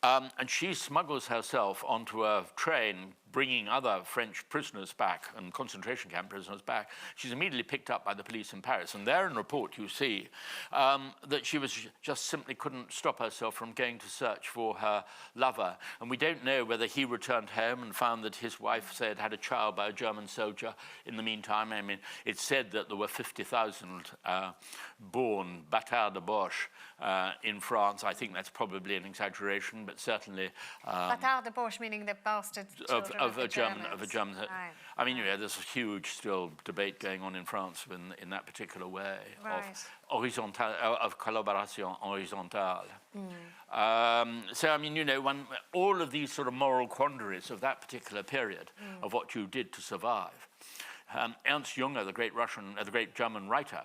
And she smuggles herself onto a train bringing other French prisoners back and concentration camp prisoners back. She's immediately picked up by the police in Paris. And there in the report you see that she just simply couldn't stop herself from going to search for her lover. And we don't know whether he returned home and found that his wife had a child by a German soldier in the meantime. I mean, it's said that there were 50,000 born bâtards de Boche in France. I think that's probably an exaggeration, but certainly... Bâtards de Boche, meaning the bastard children of a German. Right. I mean, there's a huge still debate going on in France in that particular way of collaboration horizontale. So, I mean, all of these sort of moral quandaries of that particular period of what you did to survive. Ernst Jünger, the great German writer,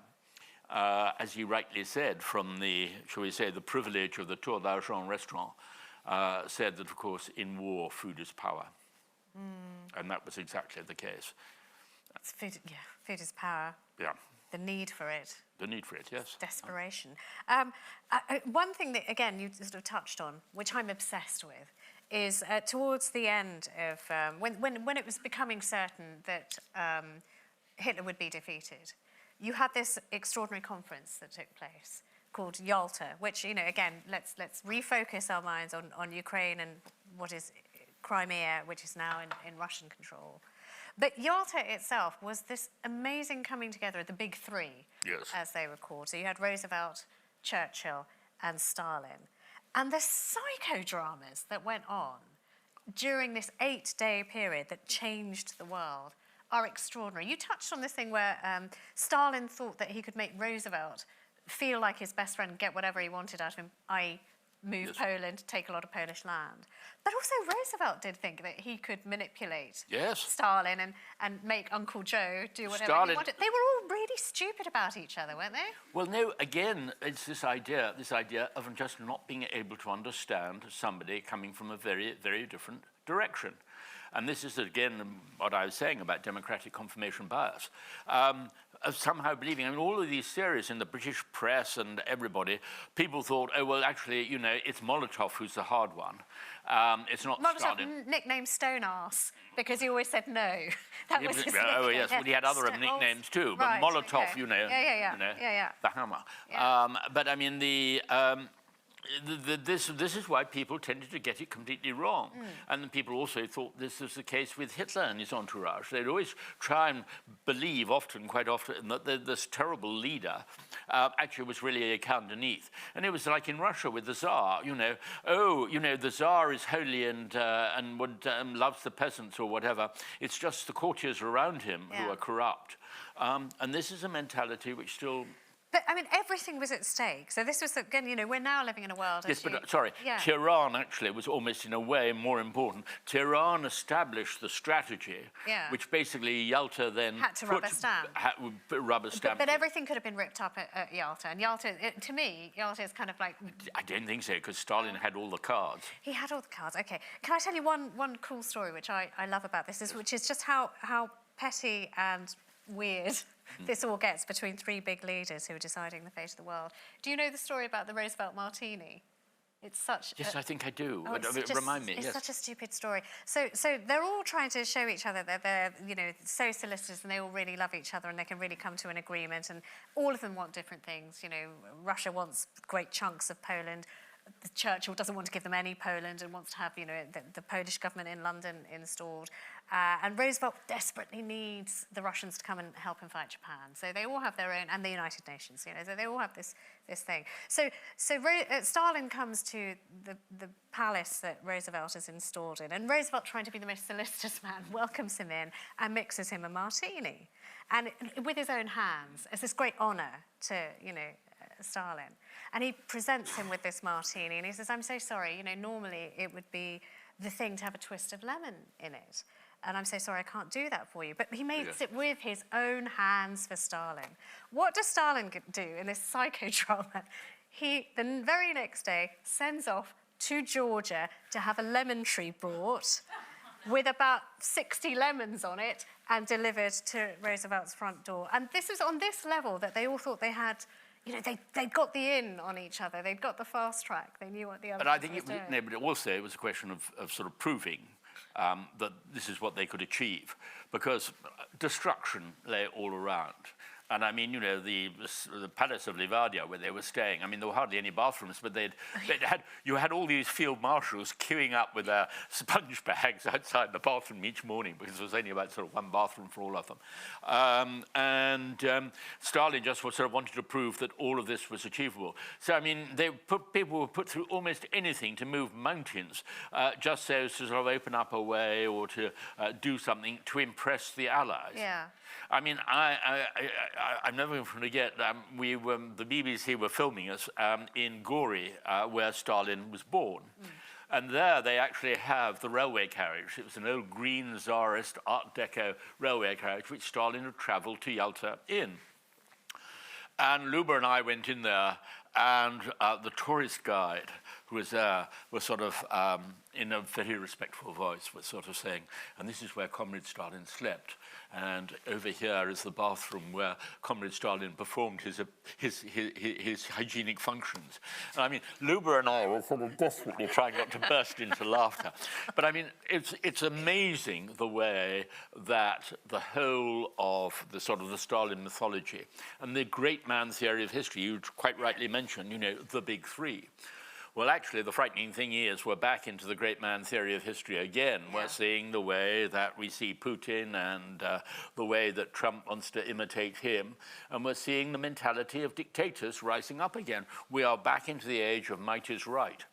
as he rightly said, from the, shall we say, the privilege of the Tour d'Argent restaurant, said that, of course, in war, food is power. And that was exactly the case. Food is power. Yeah. The need for it. The need for it, yes. Desperation. One thing that, again, you sort of touched on, which I'm obsessed with, is towards the end of, when it was becoming certain that Hitler would be defeated, you had this extraordinary conference that took place called Yalta, which, again, let's refocus our minds on Ukraine and what is Crimea, which is now in Russian control. But Yalta itself was this amazing coming together of the big three, as they were called. So you had Roosevelt, Churchill, and Stalin. And the psychodramas that went on during this 8-day period that changed the world are extraordinary. You touched on this thing where Stalin thought that he could make Roosevelt feel like his best friend, get whatever he wanted out of him, i.e. move Poland, take a lot of Polish land. But also Roosevelt did think that he could manipulate Stalin and make Uncle Joe do whatever he wanted. They were all really stupid about each other, weren't they? Well, no, again, it's this idea of just not being able to understand somebody coming from a very, very different direction. And this is, again, what I was saying about democratic confirmation bias. Of somehow believing, I mean, all of these theories in the British press and everybody, people thought, oh, well, actually, it's Molotov who's the hard one. It's not Stalin. Molotov, nicknamed Stone Arse, because he always said no. That was his nickname. Oh, yes, well, he had other nicknames too, but right, Molotov, okay. the hammer. Yeah. But I mean, this is why people tended to get it completely wrong. And then people also thought this was the case with Hitler and his entourage. They'd always try and believe, quite often, that this terrible leader actually was really a Count Deneath. And it was like in Russia with the Tsar, the Tsar is holy and loves the peasants or whatever. It's just the courtiers around him who are corrupt. And this is a mentality which still But, I mean, everything was at stake. So this was, again, you know, we're now living in a world... Yes, but, sorry, Tehran actually was almost, in a way, more important. Tehran established the strategy, which basically Yalta then... Had to rubber stamp. Rubber stamp. But everything could have been ripped up at Yalta. And Yalta, to me, Yalta is kind of like... I don't think so, because Stalin had all the cards. He had all the cards, OK. Can I tell you one cool story, which I love about this, which is just how petty and weird this all gets between three big leaders who are deciding the fate of the world. Do you know the story about the Roosevelt martini? It's such... Yes, I think I do. Remind me, It's such a stupid story. So they're all trying to show each other that they're, you know, socialists and they all really love each other and they can really come to an agreement, and all of them want different things. You know, Russia wants great chunks of Poland. Churchill doesn't want to give them any Poland and wants to have, you know, the Polish government in London installed. And Roosevelt desperately needs the Russians to come and help him fight Japan. So they all have their own, and the United Nations, you know, so they all have this thing. So Stalin comes to the palace that Roosevelt has installed in, and Roosevelt, trying to be the most solicitous man, welcomes him in and mixes him a martini, and with his own hands, as this great honour to, you know, Stalin. And he presents him with this martini, and he says, I'm so sorry, you know, normally it would be the thing to have a twist of lemon in it. And I'm so sorry, I can't do that for you. But he makes it with his own hands for Stalin. What does Stalin do in this psychodrama? He, the very next day, sends off to Georgia to have a lemon tree brought with about 60 lemons on it and delivered to Roosevelt's front door. And this was on this level that they all thought they had... You know, they'd got the in on each other. They'd got the fast track. They knew what the other was doing. But I think but also it was a question of sort of proving that this is what they could achieve, because destruction lay all around. And I mean, you know, the Palace of Livadia, where they were staying, I mean, there were hardly any bathrooms, but you had all these field marshals queuing up with their sponge bags outside the bathroom each morning, because there was only about sort of one bathroom for all of them. Stalin just sort of wanted to prove that all of this was achievable. So, I mean, people were put through almost anything to move mountains, just so as to sort of open up a way or to do something to impress the Allies. Yeah. I mean, I'm never going to forget, the BBC were filming us in Gori, where Stalin was born. And there they actually have the railway carriage. It was an old green Tsarist Art Deco railway carriage, which Stalin had travelled to Yalta in. And Luba and I went in there, and the tourist guide who was there was sort of, in a very respectful voice, was sort of saying, and this is where Comrade Stalin slept. And over here is the bathroom where Comrade Stalin performed his hygienic functions. And I mean, Luba and I were sort of desperately trying not to burst into laughter. But I mean, it's amazing the way that the whole of the sort of the Stalin mythology and the great man theory of history, you quite rightly mentioned, you know, the big three. Well, actually, the frightening thing is we're back into the great man theory of history again. Yeah. We're seeing the way that we see Putin and the way that Trump wants to imitate him. And we're seeing the mentality of dictators rising up again. We are back into the age of might is right.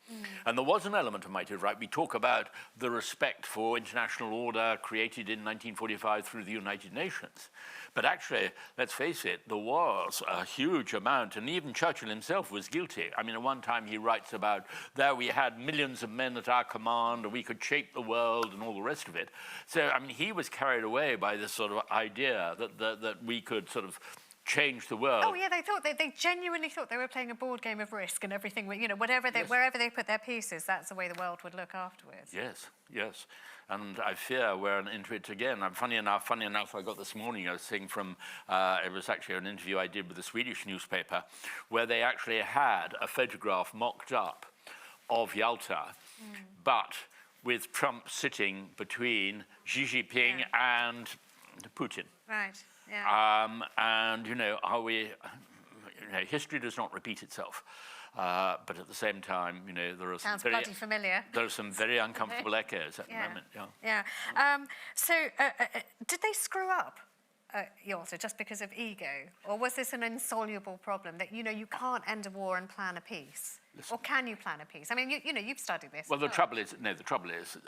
And there was an element of might is right. We talk about the respect for international order created in 1945 through the United Nations. But actually, let's face it, there was a huge amount, and even Churchill himself was guilty. I mean, at one time he writes about, there we had millions of men at our command, and we could shape the world and all the rest of it. So, I mean, he was carried away by this sort of idea that we could sort of change the world. Oh yeah, they genuinely thought they were playing a board game of Risk, and everything, you know, wherever they put their pieces, that's the way the world would look afterwards. Yes, yes. And I fear we're into it again. Funny enough, I got this morning a thing from, it was actually an interview I did with a Swedish newspaper, where they actually had a photograph mocked up of Yalta, but with Trump sitting between Xi Jinping and Putin. Right, yeah. And, you know, history does not repeat itself. But at the same time, you know, there are Sounds bloody familiar. There are some very uncomfortable echoes at the moment. Yeah. So, did they screw up Yalta just because of ego, or was this an insoluble problem that, you know, you can't end a war and plan a peace? Listen. Or can you plan a peace? I mean, you know, you've studied this. Well, the trouble is,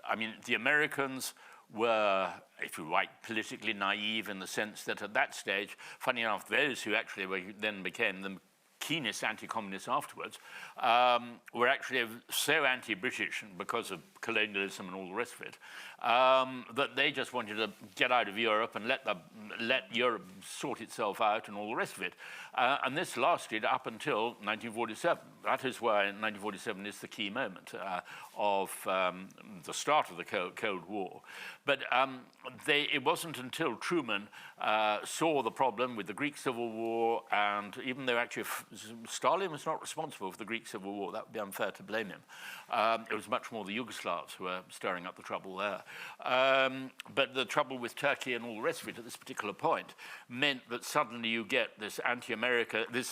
I mean, the Americans were, if you like, politically naive in the sense that at that stage, funny enough, those who actually then became the keenest anti-communists afterwards were actually so anti-British because of colonialism and all the rest of it that they just wanted to get out of Europe and let Europe sort itself out and all the rest of it. And this lasted up until 1947. That is why 1947 is the key moment of the start of the Cold War. But it wasn't until Truman saw the problem with the Greek Civil War, and even though actually Stalin was not responsible for the Greek Civil War, that would be unfair to blame him. It was much more the Yugoslavs who were stirring up the trouble there. But the trouble with Turkey and all the rest of it at this particular point meant that suddenly you get this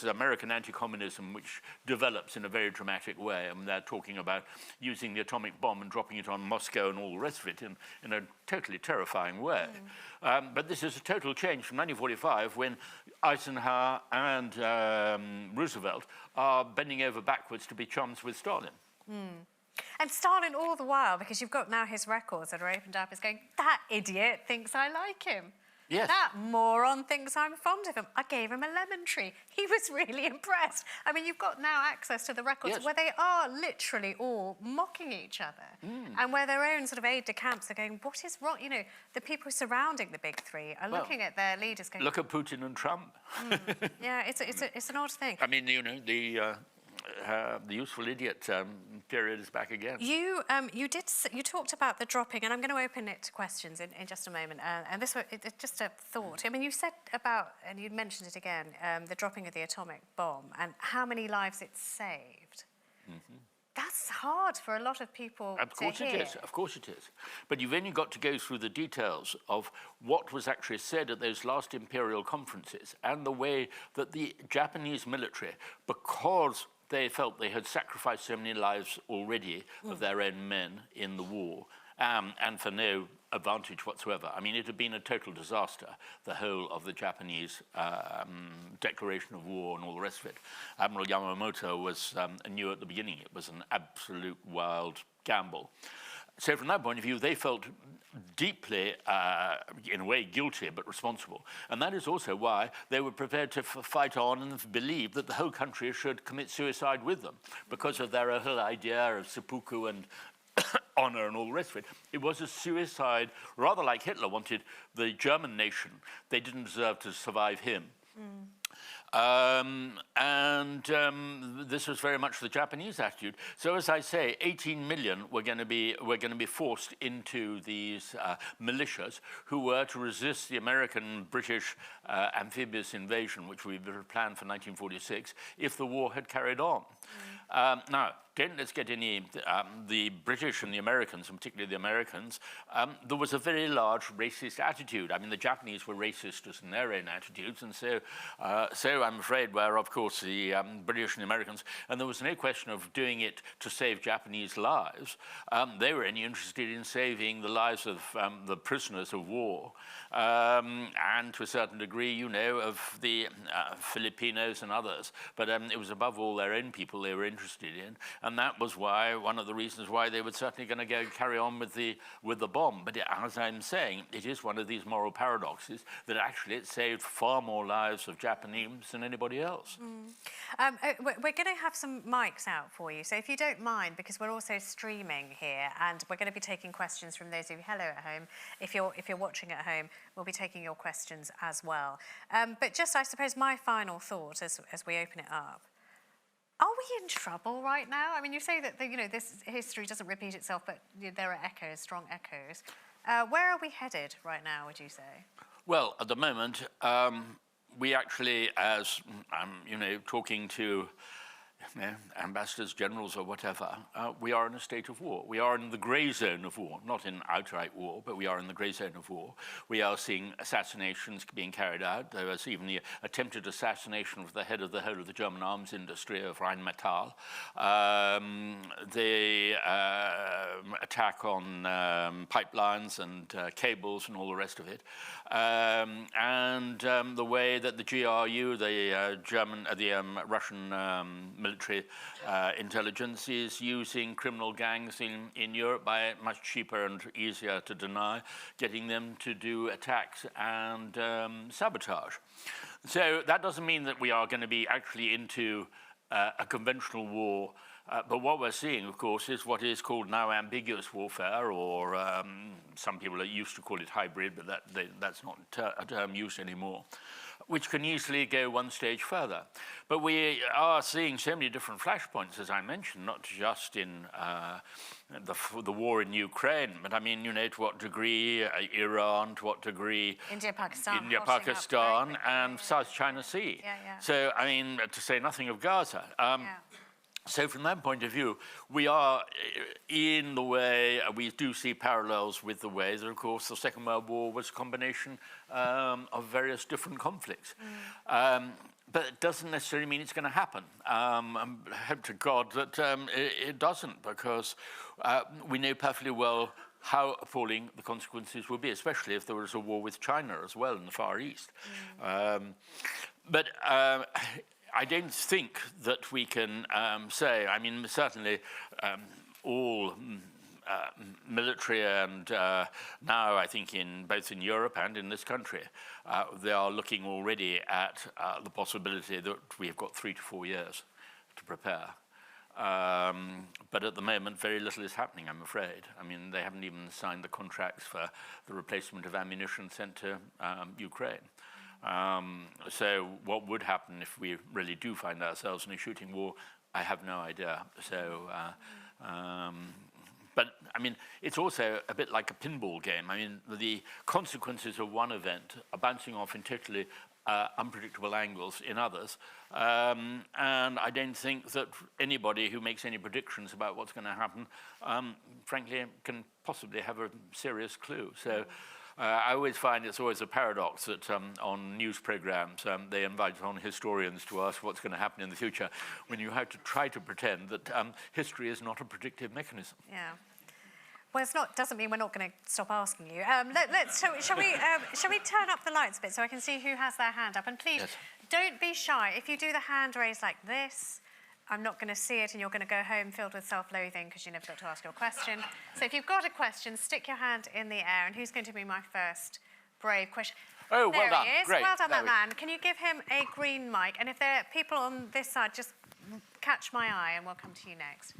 American anti-communism which develops in a very dramatic way. I mean, they're talking about using the atomic bomb and dropping it on Moscow and all the rest of it in a totally terrifying way. But this is a total change from 1945 when Eisenhower and Roosevelt are bending over backwards to be chums with Stalin. And Stalin all the while, because you've got now his records that are opened up, is going, that idiot thinks I like him. Yes. That moron thinks I'm fond of him. I gave him a lemon tree. He was really impressed. I mean, you've got now access to the records where they are literally all mocking each other and where their own sort of aide-de-camps are going, what is wrong? You know, the people surrounding the big three are looking at their leaders going... Look at Putin and Trump. Yeah, it's an odd thing. I mean, you know, the useful idiot period is back again. You talked about the dropping, and I'm going to open it to questions in just a moment. And this was just a thought. I mean, you said about, and you mentioned it again, the dropping of the atomic bomb and how many lives it saved. That's hard for a lot of people to hear. It is. Of course it is. But you've only got to go through the details of what was actually said at those last imperial conferences and the way that the Japanese military, because they felt they had sacrificed so many lives already of their own men in the war, and for no advantage whatsoever. I mean, it had been a total disaster, the whole of the Japanese declaration of war and all the rest of it. Admiral Yamamoto knew at the beginning it was an absolute wild gamble. So from that point of view, they felt deeply, in a way, guilty but responsible. And that is also why they were prepared to fight on and believe that the whole country should commit suicide with them, because of their whole idea of seppuku and honor and all the rest of it. It was a suicide, rather like Hitler wanted the German nation. They didn't deserve to survive him. This was very much the Japanese attitude. So, as I say, 18 million were going to be forced into these militias who were to resist the American-British amphibious invasion, which we planned for 1946, if the war had carried on. Now, let's get any the British and the Americans, and particularly the Americans. There was a very large racist attitude. I mean, the Japanese were racist in their own attitudes, and so I'm afraid were, of course, the British and the Americans. And there was no question of doing it to save Japanese lives. They were only interested in saving the lives of the prisoners of war, and to a certain degree, you know, of the Filipinos and others. But it was above all their own people they were interested in. And that was why, one of the reasons why they were certainly going to carry on with the bomb. But as I'm saying, it is one of these moral paradoxes that actually it saved far more lives of Japanese than anybody else. We're going to have some mics out for you. So if you don't mind, because we're also streaming here, and we're going to be taking questions from those of you hello at home. If you're watching at home, we'll be taking your questions as well. But just, I suppose, my final thought as we open it up. Are we in trouble right now? I mean, you say that this history doesn't repeat itself, but there are echoes, strong echoes. Where are we headed right now, would you say? Well, at the moment, we actually, as I'm, talking to ambassadors, generals, or whatever, we are in a state of war. We are in the grey zone of war, not in outright war, but we are in the grey zone of war. We are seeing assassinations being carried out. There was even the attempted assassination of the head of the whole of the German arms industry, of Rheinmetall. The attack on pipelines and cables and all the rest of it. And the way that the GRU, the Russian military intelligence is using criminal gangs in Europe by much cheaper and easier to deny, getting them to do attacks and sabotage. So that doesn't mean that we are going to be actually into a conventional war. But what we're seeing, of course, is what is called now ambiguous warfare, or some people used to call it hybrid, but that's not a term used anymore, which can easily go one stage further. But we are seeing so many different flashpoints, as I mentioned, not just in the war in Ukraine, but I mean, to what degree Iran, to what degree India, Pakistan, and South China Sea. Yeah. So, I mean, to say nothing of Gaza. So from that point of view, we are in the way, we do see parallels with the way that, of course, the Second World War was a combination of various different conflicts. But it doesn't necessarily mean it's going to happen. I hope to God that it doesn't, because we know perfectly well how appalling the consequences will be, especially if there was a war with China as well in the Far East. But I don't think that we can say, I mean, certainly all military and now I think both in Europe and in this country, they are looking already at the possibility that we have got 3 to 4 years to prepare. But at the moment, very little is happening, I'm afraid. I mean, they haven't even signed the contracts for the replacement of ammunition sent to Ukraine. So what would happen if we really do find ourselves in a shooting war, I have no idea. So, but I mean, it's also a bit like a pinball game. I mean, the consequences of one event are bouncing off in totally unpredictable angles in others. And I don't think that anybody who makes any predictions about what's going to happen, frankly, can possibly have a serious clue. So I always find it's always a paradox that on news programs, they invite on historians to ask what's going to happen in the future, when you have to try to pretend that history is not a predictive mechanism. Yeah. Well, it's not. Doesn't mean we're not going to stop asking you. Shall we turn up the lights a bit so I can see who has their hand up? And please, yes, don't be shy. If you do the hand raise like this, I'm not going to see it, and you're going to go home filled with self-loathing because you never got to ask your question. So if you've got a question, stick your hand in the air. And who's going to be my first brave question? Oh, there well done. He is. Great. Well done, that man. Can you give him a green mic? And if there are people on this side, just catch my eye, and we'll come to you next.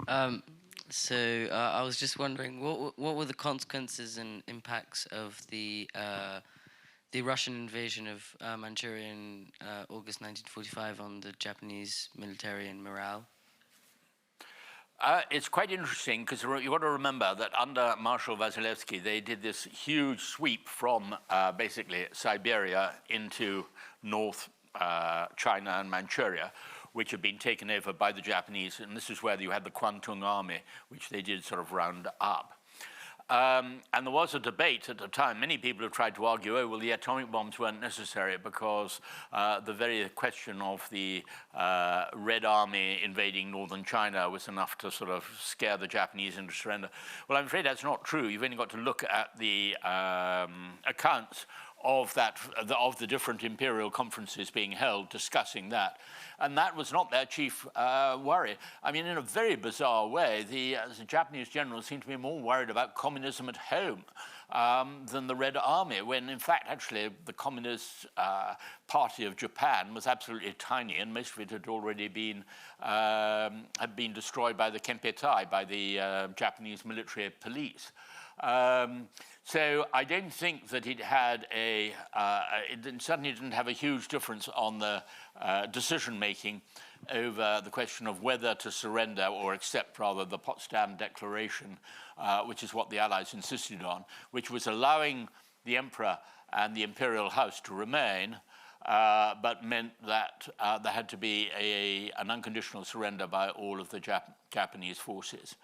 I was just wondering, what were the consequences and impacts of the Russian invasion of Manchuria in August 1945 on the Japanese military and morale? It's quite interesting because you've got to remember that under Marshal Vasilevsky, they did this huge sweep from basically Siberia into North China and Manchuria, which had been taken over by the Japanese. And this is where you had the Kwantung Army, which they did sort of round up. And there was a debate at the time. Many people have tried to argue, oh, well, the atomic bombs weren't necessary because the very question of the Red Army invading northern China was enough to sort of scare the Japanese into surrender. Well, I'm afraid that's not true. You've only got to look at the accounts of the different imperial conferences being held discussing that. And that was not their chief worry. I mean, in a very bizarre way, the Japanese generals seemed to be more worried about communism at home than the Red Army, when in fact, actually, the Communist Party of Japan was absolutely tiny, and most of it had already been destroyed by the Kempeitai, by the Japanese military police. So I don't think that it had it certainly didn't have a huge difference on the decision-making over the question of whether to surrender or accept, rather, the Potsdam Declaration, which is what the Allies insisted on, which was allowing the Emperor and the Imperial House to remain, but meant that there had to be an unconditional surrender by all of the Japanese forces.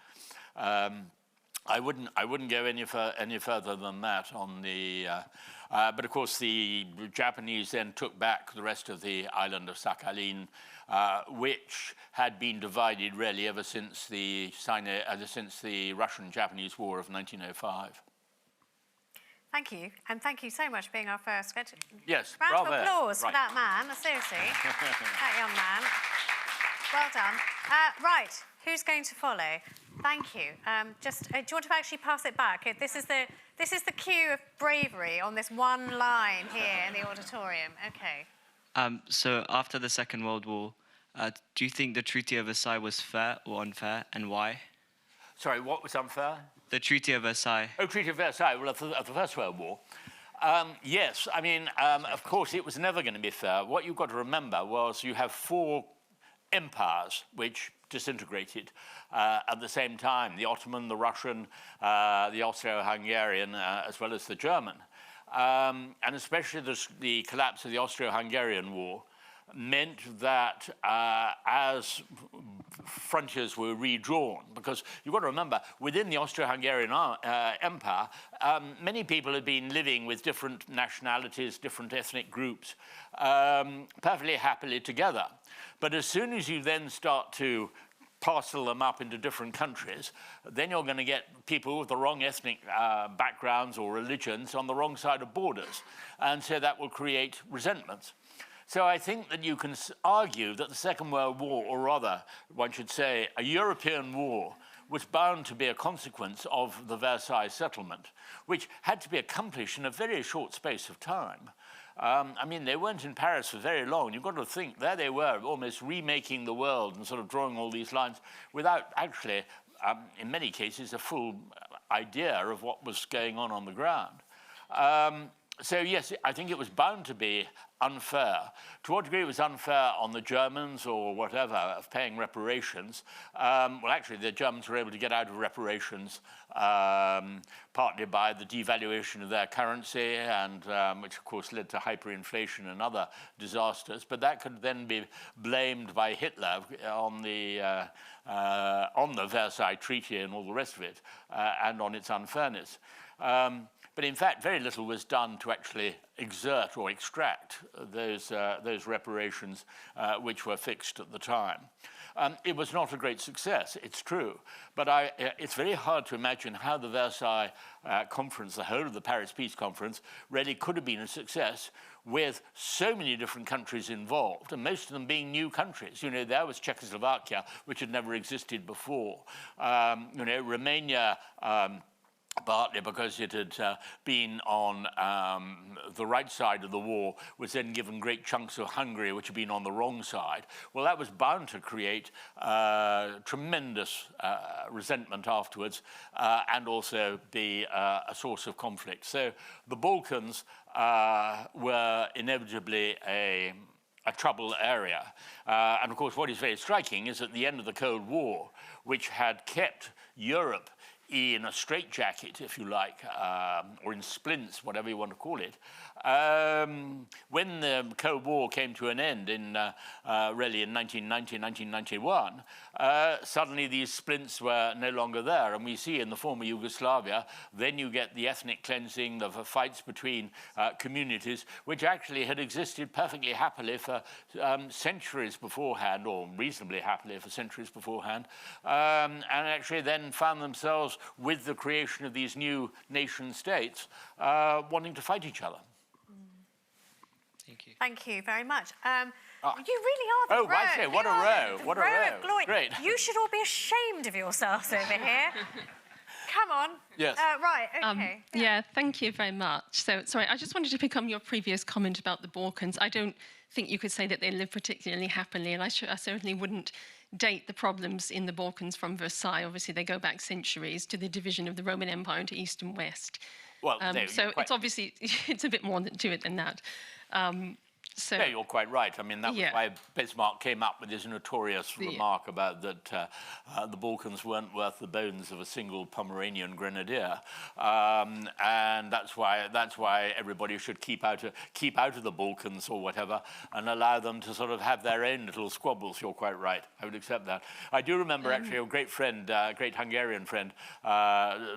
I wouldn't go any further than that on the. But of course, the Japanese then took back the rest of the island of Sakhalin, which had been divided really ever since the Russian-Japanese War of 1905. Thank you, and thank you so much for being our first. Yes, round bravo. of applause Right. for that man. Seriously, that young man. Well done. Right, who's going to follow? Thank you. Do you want to actually pass it back? This is the cue of bravery on this one line here in the auditorium. Okay. So after the Second World War, do you think the Treaty of Versailles was fair or unfair, and why? Sorry, what was unfair? The Treaty of Versailles. Oh, Treaty of Versailles, well, of the First World War. Yes, I mean, of course, it was never going to be fair. What you've got to remember was you have four empires which disintegrated at the same time: the Ottoman, the Russian, the Austro-Hungarian, as well as the German. And especially the collapse of the Austro-Hungarian War meant that as frontiers were redrawn, because you've got to remember, within the Austro-Hungarian Empire, many people had been living with different nationalities, different ethnic groups, perfectly happily together. But as soon as you then start to parcel them up into different countries, then you're going to get people with the wrong ethnic backgrounds or religions on the wrong side of borders. And so that will create resentments. So I think that you can argue that the Second World War, or rather, one should say, a European war, was bound to be a consequence of the Versailles settlement, which had to be accomplished in a very short space of time. I mean, they weren't in Paris for very long. You've got to think, there they were, almost remaking the world and sort of drawing all these lines without actually, in many cases, a full idea of what was going on the ground. So yes, I think it was bound to be unfair. To what degree it was unfair on the Germans or whatever of paying reparations? Well, actually, the Germans were able to get out of reparations partly by the devaluation of their currency, and which of course led to hyperinflation and other disasters. But that could then be blamed by Hitler on the Versailles Treaty and all the rest of it, and on its unfairness. But in fact, very little was done to actually exert or extract those reparations which were fixed at the time. It was not a great success, it's true, but it's very hard to imagine how the Versailles Conference, the whole of the Paris Peace Conference, really could have been a success with so many different countries involved, and most of them being new countries. You know, there was Czechoslovakia, which had never existed before. You know, Romania, partly because it had been on the right side of the war, was then given great chunks of Hungary, which had been on the wrong side. Well, that was bound to create tremendous resentment afterwards, and also be a source of conflict. So the Balkans were inevitably a trouble area. And of course, what is very striking is at the end of the Cold War, which had kept Europe in a straitjacket, if you like, or in splints, whatever you want to call it. When the Cold War came to an end really in 1990, 1991, suddenly these splints were no longer there. And we see in the former Yugoslavia, then you get the ethnic cleansing, the fights between communities, which actually had existed perfectly happily for centuries beforehand, or reasonably happily for centuries beforehand, and actually then found themselves with the creation of these new nation states wanting to fight each other. Thank you. Thank you very much. You really are the row. Oh, I say, what a row. What a row. Of glory. Great. You should all be ashamed of yourselves over here. Come on. Yes. Right, okay. Yeah, thank you very much. So, sorry, I just wanted to pick on your previous comment about the Balkans. I don't think you could say that they live particularly happily, and I certainly wouldn't date the problems in the Balkans from Versailles. Obviously, they go back centuries to the division of the Roman Empire into East and West. Well, so it's obviously, it's a bit more to it than that. So yeah, you're quite right. I mean, that was why Bismarck came up with his notorious remark about that the Balkans weren't worth the bones of a single Pomeranian grenadier, and that's why everybody should keep out of the Balkans or whatever, and allow them to sort of have their own little squabbles. You're quite right. I would accept that. I do remember actually a great friend, great Hungarian friend,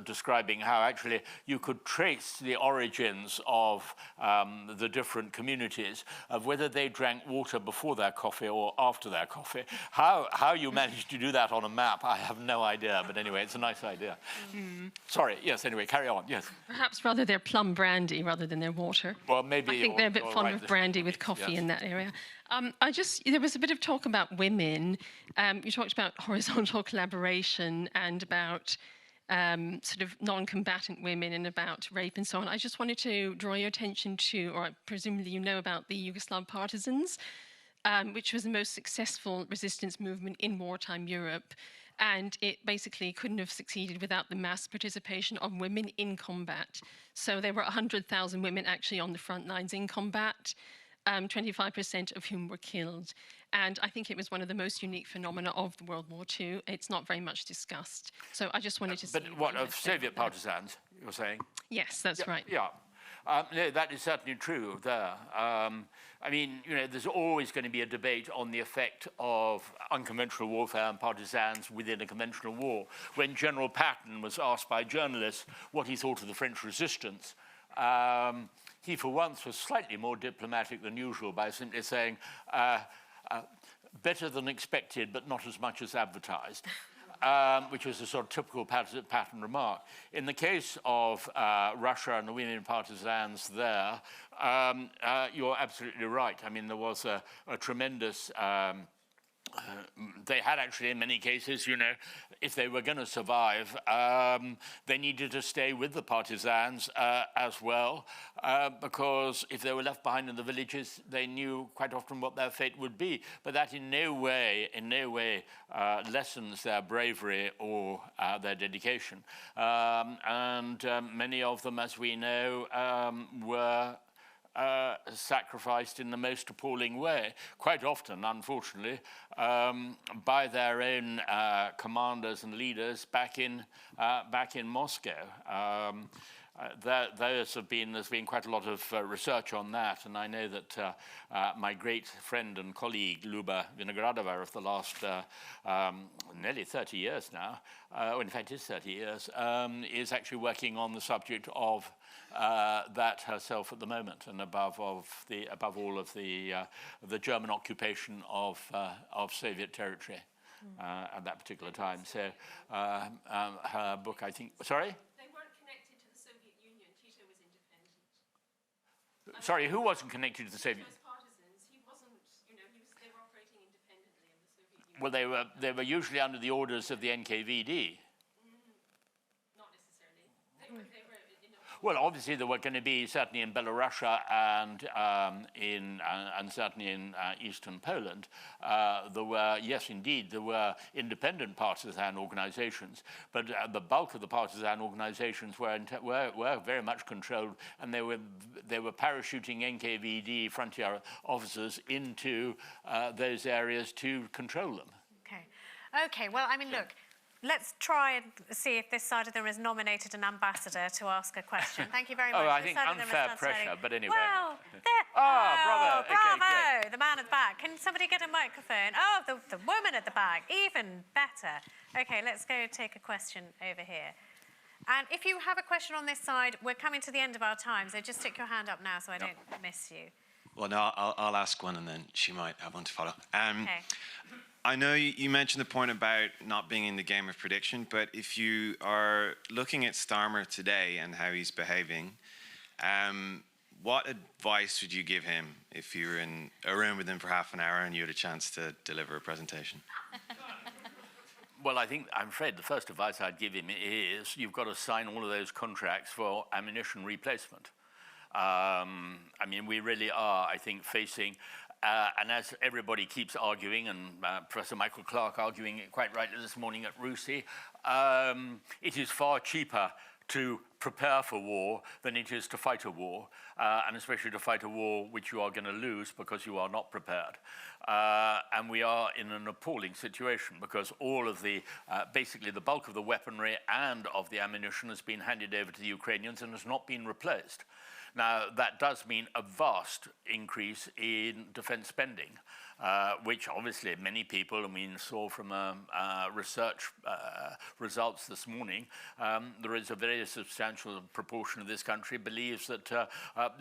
describing how actually you could trace the origins of the different communities of whether they drank water before their coffee or after their coffee. How you managed to do that on a map, I have no idea. But anyway, it's a nice idea. Sorry, yes, anyway, carry on, yes. Perhaps rather their plum brandy rather than their water. Well, maybe. I think they're a bit fond of brandy with coffee in that area. There was a bit of talk about women. You talked about horizontal collaboration and about sort of non-combatant women and about rape and so on. I just wanted to draw your attention to, or presumably you know about the Yugoslav partisans, which was the most successful resistance movement in wartime Europe. And it basically couldn't have succeeded without the mass participation of women in combat. So there were 100,000 women actually on the front lines in combat, 25% of whom were killed. And I think it was one of the most unique phenomena of World War II. It's not very much discussed. So I just wanted to see... But what, of Soviet partisans, you're saying? Yes, that's right. Yeah. No, that is certainly true there. I mean, you know, there's always going to be a debate on the effect of unconventional warfare and partisans within a conventional war. When General Patton was asked by journalists what he thought of the French resistance, he for once was slightly more diplomatic than usual by simply saying, better than expected, but not as much as advertised. Which was a sort of typical Patton remark. In the case of Russia and the women partisans there, you're absolutely right. I mean, there was a tremendous... they had actually, in many cases, you know, if they were going to survive, they needed to stay with the partisans as well, because if they were left behind in the villages, they knew quite often what their fate would be. But that in no way lessens their bravery or their dedication. And many of them, as we know, were sacrificed in the most appalling way, quite often, unfortunately, by their own commanders and leaders back in Moscow. There's been quite a lot of research on that, and I know that my great friend and colleague Luba Vinogradova of the last nearly 30 years now, or in fact it's 30 years, is actually working on the subject of that herself at the moment, and above all of the German occupation of Soviet territory at that particular time. So her book, I think, sorry? Sorry, who wasn't connected to the Soviet? Partisans. He wasn't, you know, they were operating independently of the Soviet Union. Well, they were usually under the orders of the NKVD. Not necessarily. They were well, obviously there were going to be, certainly in Belarusia and certainly in eastern Poland, there were, yes, indeed, there were independent partisan organizations, but the bulk of the partisan organizations were very much controlled, and they were parachuting NKVD frontier officers into those areas to control them. Okay, well, I mean, look, let's try and see if this side of the room has nominated an ambassador to ask a question. Thank you very much. Oh, I think unfair pressure, but anyway. Well, bravo. Bravo, Okay, the man at the back. Can somebody get a microphone? Oh, the woman at the back, even better. Okay, let's go take a question over here. And if you have a question on this side, we're coming to the end of our time, so just stick your hand up now so I don't miss you. Well, no, I'll ask one and then she might have one to follow. Okay. I know you mentioned the point about not being in the game of prediction, but if you are looking at Starmer today and how he's behaving, what advice would you give him if you were in a room with him for half an hour and you had a chance to deliver a presentation? Well, I'm afraid the first advice I'd give him is you've got to sign all of those contracts for ammunition replacement. I mean, we really are, I think, facing... and as everybody keeps arguing, and Professor Michael Clark arguing it quite rightly this morning at RUSI, it is far cheaper to prepare for war than it is to fight a war, and especially to fight a war which you are going to lose because you are not prepared. And we are in an appalling situation because all of the, basically the bulk of the weaponry and of the ammunition has been handed over to the Ukrainians and has not been replaced. Now, that does mean a vast increase in defense spending, which obviously many people, I mean, saw from research results this morning, there is a very substantial substantial proportion of this country believes that there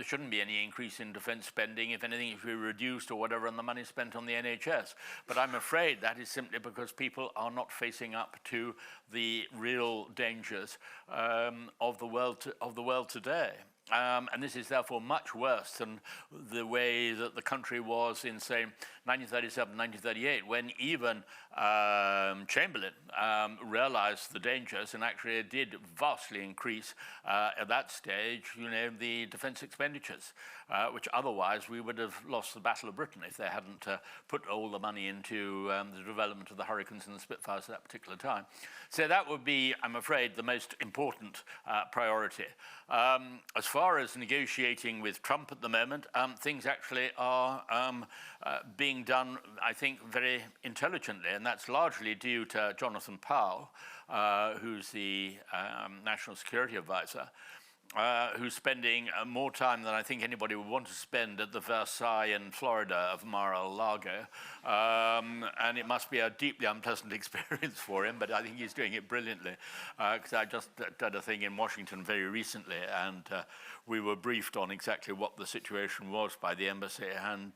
shouldn't be any increase in defence spending. If anything, it should be reduced or whatever, and the money spent on the NHS. But I'm afraid that is simply because people are not facing up to the real dangers of the world today. And this is therefore much worse than the way that the country was in, say, 1937, 1938, when even Chamberlain realized the dangers and actually did vastly increase at that stage, the defense expenditures, which otherwise we would have lost the Battle of Britain if they hadn't put all the money into the development of the Hurricanes and the Spitfires at that particular time. So that would be, I'm afraid, the most important priority. As far as negotiating with Trump at the moment, things actually are being done, I think, very intelligently, and that's largely due to Jonathan Powell, who's the National Security Advisor, who's spending more time than I think anybody would want to spend at the Versailles in Florida of Mar-a-Lago. And it must be a deeply unpleasant experience for him, but I think he's doing it brilliantly. Because I just did a thing in Washington very recently, and we were briefed on exactly what the situation was by the embassy. And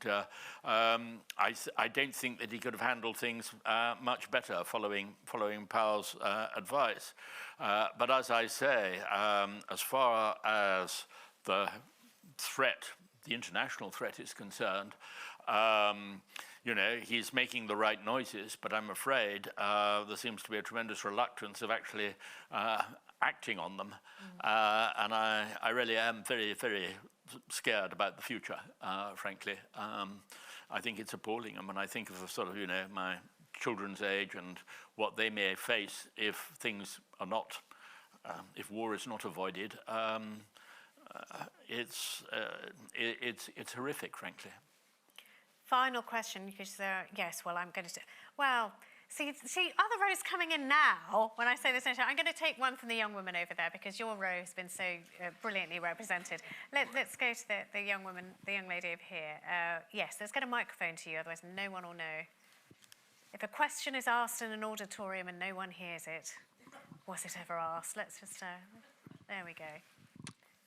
I don't think that he could have handled things much better following Powell's advice. But as I say, as far as the threat, the international threat is concerned, he's making the right noises, but I'm afraid there seems to be a tremendous reluctance of actually acting on them. And I really am very, very scared about the future, frankly. I think it's appalling. I mean, I think of the sort of, my children's age and what they may face if things are not, if war is not avoided. It's horrific, frankly. Final question, because yes, well, I'm going to. Well, see, other rows coming in now. When I say this, I'm going to take one from the young woman over there because your row has been so brilliantly represented. Let's go to the young woman, the young lady over here. Yes, let's get a microphone to you, otherwise no one will know. If a question is asked in an auditorium and no one hears it, was it ever asked? Let's just, there we go.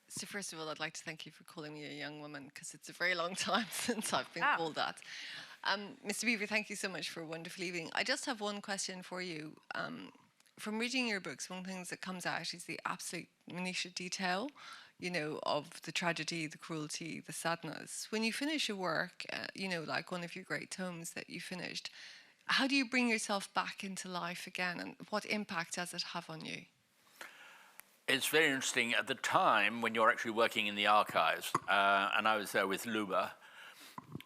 So first of all, I'd like to thank you for calling me a young woman, because it's a very long time since I've been called that. Mr. Beevor, thank you so much for a wonderful evening. I just have one question for you. From reading your books, one of the things that comes out is the absolute minutiae detail, of the tragedy, the cruelty, the sadness. When you finish a work, like one of your great tomes that you finished, how do you bring yourself back into life again, and what impact does it have on you? It's very interesting. At the time when you're actually working in the archives, and I was there with Luba,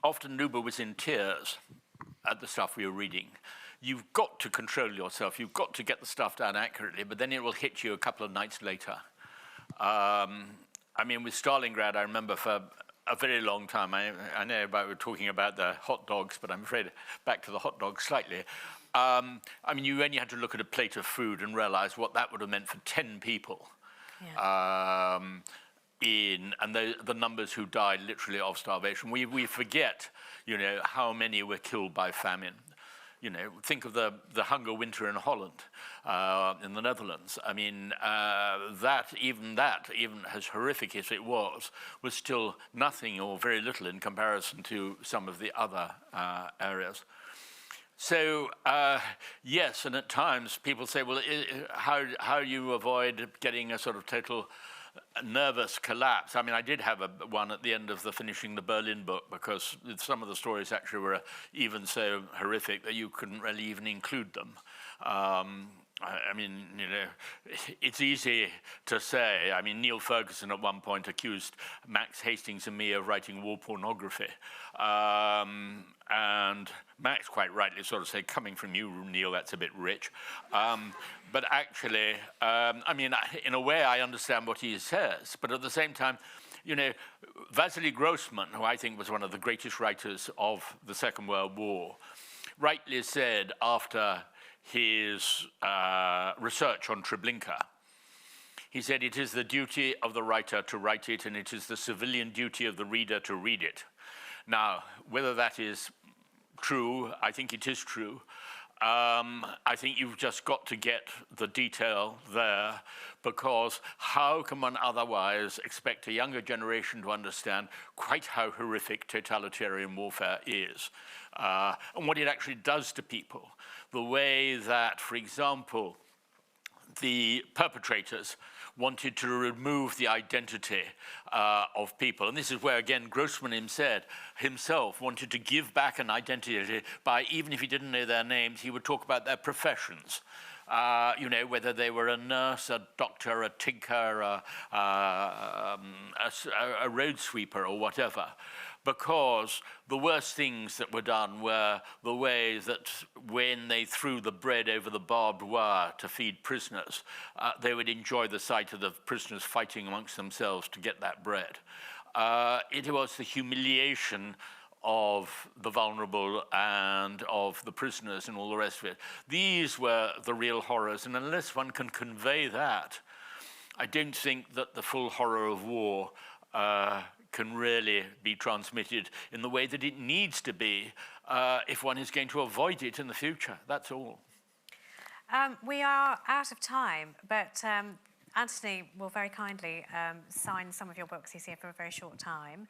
often Luba was in tears at the stuff we were reading. You've got to control yourself. You've got to get the stuff down accurately, but then it will hit you a couple of nights later. With Stalingrad, I remember for a very long time, I know we're talking about the hot dogs, but I'm afraid back to the hot dogs slightly. You only had to look at a plate of food and realize what that would have meant for 10 people. Yeah. And the numbers who died literally of starvation. We forget, how many were killed by famine. Think of the hunger winter in Holland, in the Netherlands. That, even as horrific as it was still nothing or very little in comparison to some of the other areas. So, yes, and at times people say, well, how do you avoid getting a sort of total nervous collapse? I did have one at the end of finishing the Berlin book, because some of the stories actually were even so horrific that you couldn't really even include them. It's easy to say. Neil Ferguson at one point accused Max Hastings and me of writing war pornography. And Max quite rightly sort of said, coming from you, Neil, that's a bit rich. But actually, in a way, I understand what he says. But at the same time, Vasily Grossman, who I think was one of the greatest writers of the Second World War, rightly said after his research on Treblinka, he said, it is the duty of the writer to write it, and it is the civilian duty of the reader to read it. Now, whether that is true, I think it is true. I think you've just got to get the detail there, because how can one otherwise expect a younger generation to understand quite how horrific totalitarian warfare is, and what it actually does to people? The way that, for example, the perpetrators wanted to remove the identity of people. And this is where, again, Grossman himself wanted to give back an identity by, even if he didn't know their names, he would talk about their professions. You know, whether they were a nurse, a doctor, a tinker, a road sweeper or whatever. Because the worst things that were done were the way that when they threw the bread over the barbed wire to feed prisoners, they would enjoy the sight of the prisoners fighting amongst themselves to get that bread. It was the humiliation of the vulnerable and of the prisoners and all the rest of it. These were the real horrors, and unless one can convey that, I don't think that the full horror of war can really be transmitted in the way that it needs to be if one is going to avoid it in the future. That's all. We are out of time, but Antony will very kindly sign some of your books. He's here for a very short time.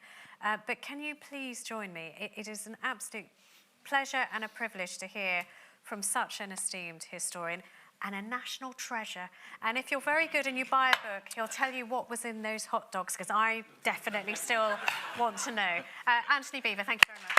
But can you please join me? It is an absolute pleasure and a privilege to hear from such an esteemed historian and a national treasure. And if you're very good and you buy a book, he'll tell you what was in those hot dogs, because I definitely still want to know. Antony Beevor, thank you very much.